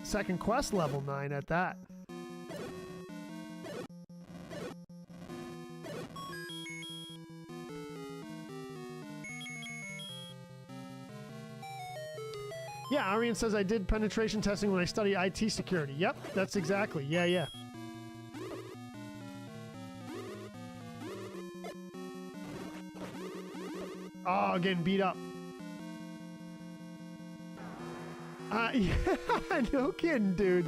second quest level 9 at that. Yeah, Arian says I did penetration testing when I studied IT security. Yep, that's exactly. Yeah. Oh, getting beat up. Yeah, no kidding, dude.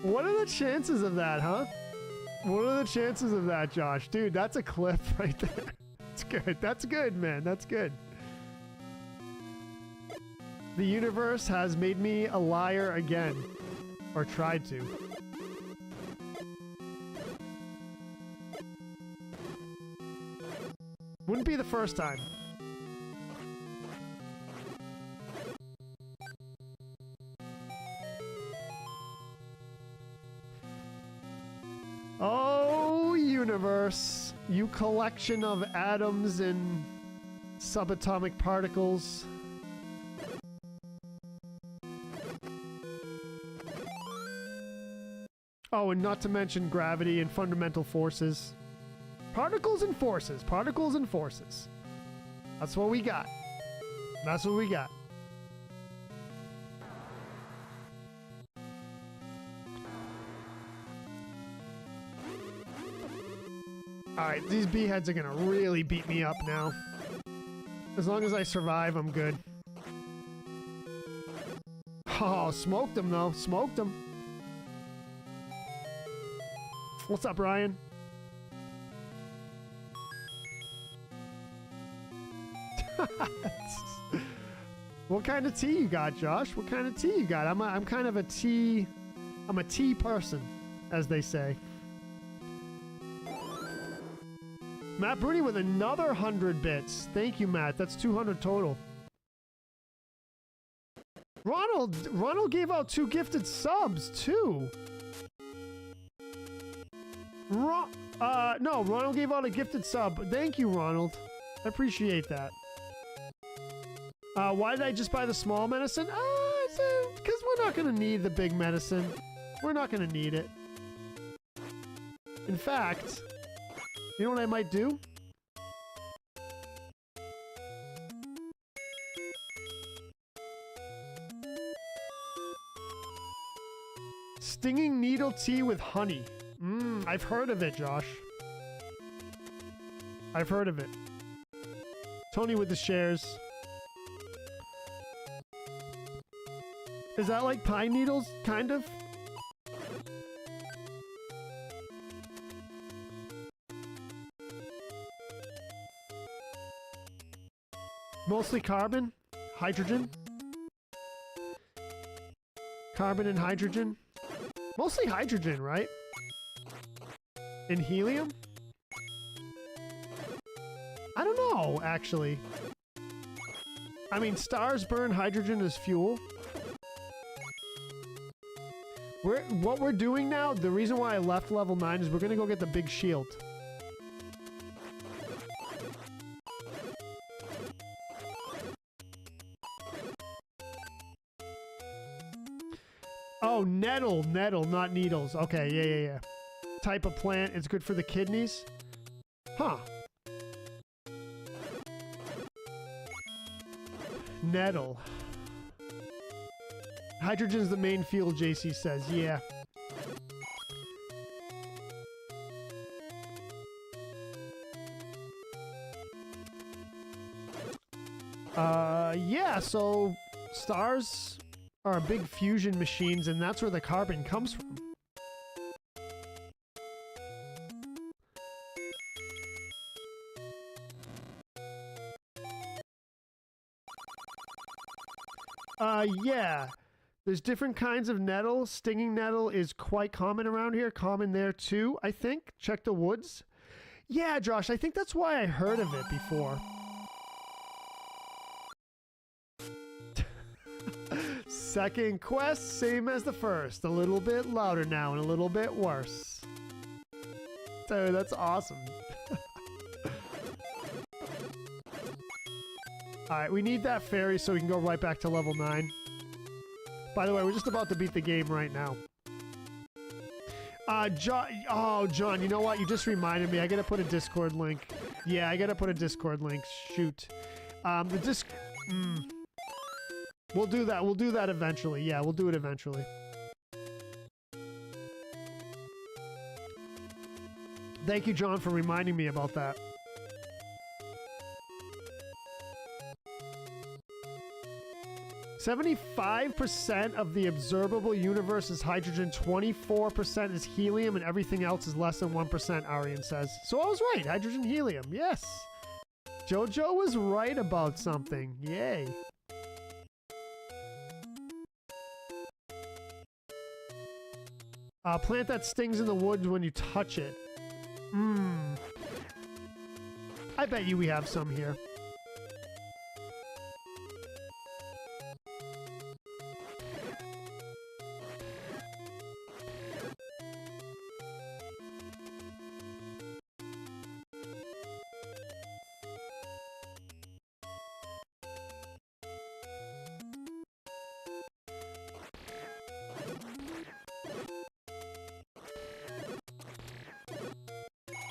What are the chances of that, huh? What are the chances of that, Josh? Dude, that's a clip right there. That's good. That's good, man. That's good. The universe has made me a liar again. Or tried to. Wouldn't be the first time. Oh, universe. You collection of atoms and subatomic particles. Oh, and not to mention gravity and fundamental forces. Particles and forces. Particles and forces. That's what we got. That's what we got. Alright, these B-heads are gonna really beat me up now. As long as I survive, I'm good. Oh, smoked them though. Smoked them. What's up, Ryan? What kind of tea you got, Josh? What kind of tea you got? I'm kind of a tea... I'm a tea person, as they say. Matt Bruni with another 100 bits. Thank you, Matt. That's 200 total. Ronald gave out 2 gifted subs, too. No, Ronald gave out a gifted sub. Thank you, Ronald. I appreciate that. Why did I just buy the small medicine? Because we're not going to need the big medicine. We're not going to need it. In fact, you know what I might do? Stinging needle tea with honey. I've heard of it, Josh. I've heard of it. Tony with the shares. Is that like pine needles, kind of? Mostly carbon, hydrogen. Carbon and hydrogen. Mostly hydrogen, right? And helium? I don't know, actually. I mean, stars burn hydrogen as fuel. What we're doing now, the reason why I left level 9 is we're gonna go get the big shield. Oh, nettle, not needles. Okay, yeah. Type of plant, it's good for the kidneys. Huh. Nettle. Hydrogen's the main fuel, JC says. Yeah. Yeah, so stars are big fusion machines, and that's where the carbon comes from. Yeah. There's different kinds of nettle. Stinging nettle is quite common around here. Common there too, I think. Check the woods. Yeah, Josh, I think that's why I heard of it before. Second quest, same as the first. A little bit louder now and a little bit worse. Dude, that's awesome. Alright, we need that fairy so we can go right back to level 9. By the way, we're just about to beat the game right now. John, you know what? You just reminded me. I gotta put a Discord link. Yeah, I gotta put a Discord link. Shoot. We'll do that. We'll do that eventually. Yeah, we'll do it eventually. Thank you, John, for reminding me about that. 75% of the observable universe is hydrogen, 24% is helium, and everything else is less than 1%, Arian says. So I was right, hydrogen, helium, yes. Jojo was right about something, yay. Plant that stings in the woods when you touch it. I bet you we have some here.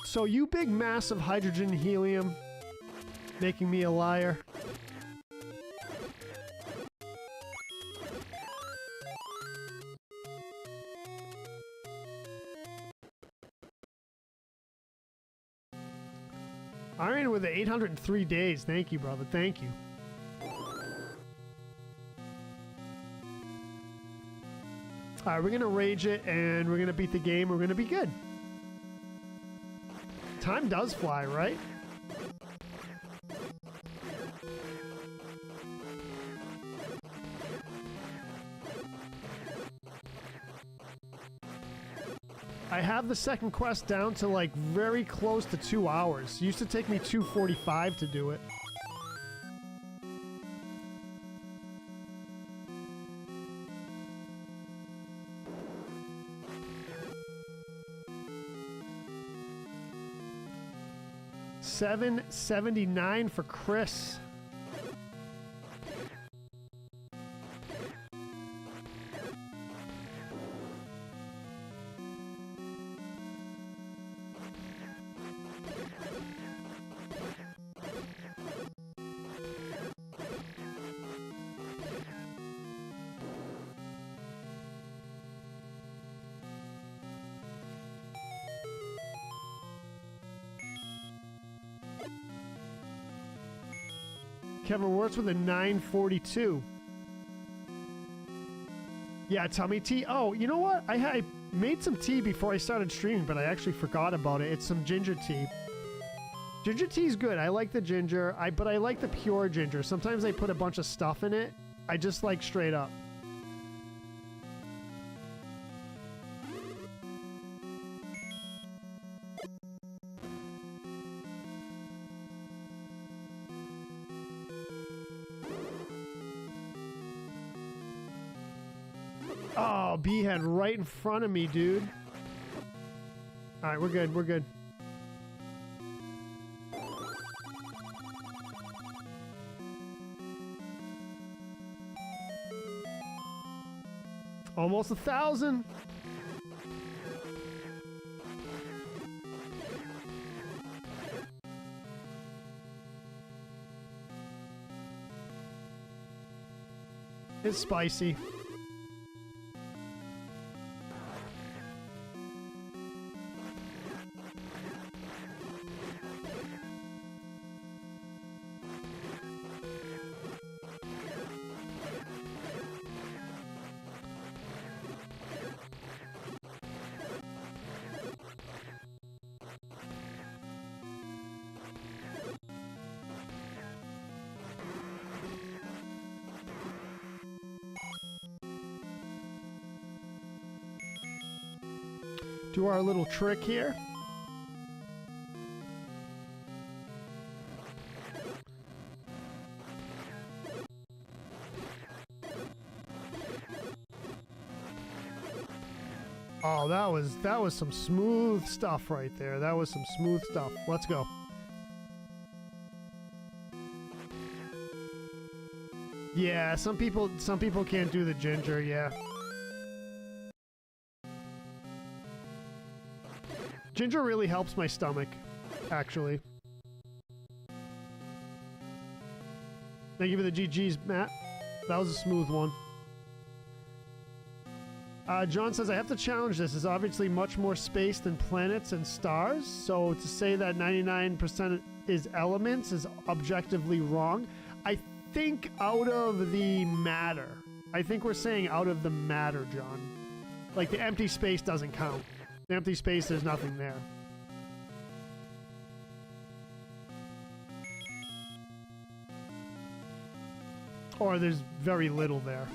So you big mass of hydrogen helium, making me a liar. Iron with the 803 days. Thank you, brother. Thank you. Alright, we're gonna rage it and we're gonna beat the game. We're gonna be good. Time does fly, right? I have the second quest down to like very close to 2 hours. It used to take me 2:45 to do it. $7.79 for Chris. Kevin Wirtz with a 942. Yeah, tummy tea. Oh, you know what? I made some tea before I started streaming, but I actually forgot about it. It's some ginger tea. Ginger tea's good. I like the ginger, but I like the pure ginger. Sometimes I put a bunch of stuff in it. I just like straight up. Oh, B-head right in front of me, dude. All right, we're good. We're good. Almost 1,000. It's spicy. Do our little trick here. Oh, that was some smooth stuff right there. That was some smooth stuff. Let's go. Yeah, some people can't do the ginger, yeah. Ginger really helps my stomach, actually. Thank you for the GGs, Matt. That was a smooth one. John says, I have to challenge this. It's obviously much more space than planets and stars, so to say that 99% is elements is objectively wrong. I think out of the matter. I think we're saying out of the matter, John. Like, the empty space doesn't count. The empty space, there's nothing there. Or there's very little there.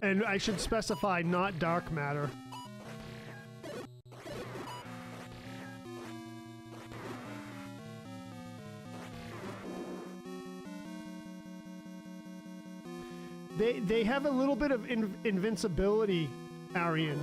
And I should specify not dark matter. They have a little bit of invincibility, Arian.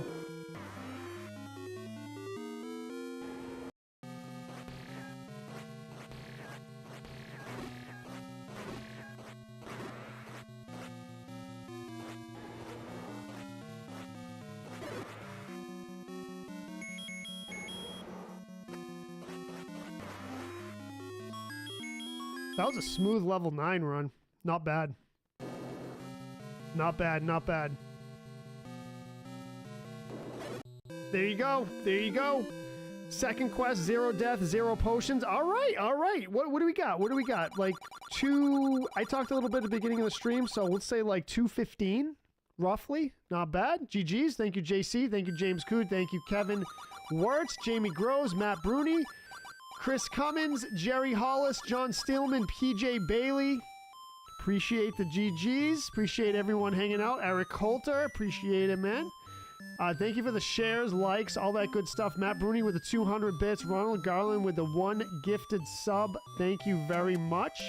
That was a smooth level 9 run. Not bad. Not bad, not bad. There you go. There you go. Second quest, 0 death, 0 potions. All right, all right. What do we got? What do we got? Like 2... I talked a little bit at the beginning of the stream, so let's say like 215, roughly. Not bad. GG's. Thank you, JC. Thank you, James Cood. Thank you, Kevin Wirtz, Jamie Groves, Matt Bruni, Chris Cummins, Jerry Hollis, John Steelman, PJ Bailey. Appreciate the GGs. Appreciate everyone hanging out. Eric Coulter. Appreciate it, man. Thank you for the shares, likes, all that good stuff. Matt Bruni with the 200 bits. Ronald Garland with the 1 gifted sub. Thank you very much,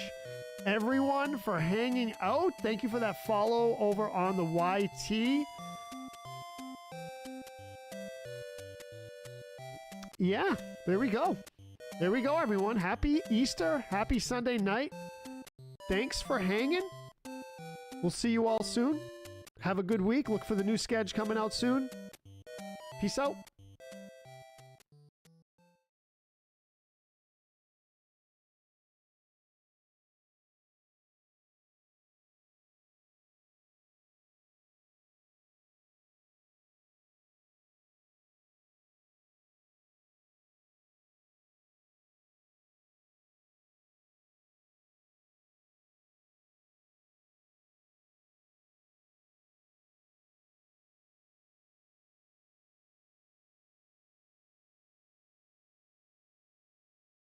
everyone, for hanging out. Thank you for that follow over on the YT. Yeah, there we go. There we go, everyone. Happy Easter. Happy Sunday night. Thanks for hanging. We'll see you all soon. Have a good week. Look for the new sketch coming out soon. Peace out.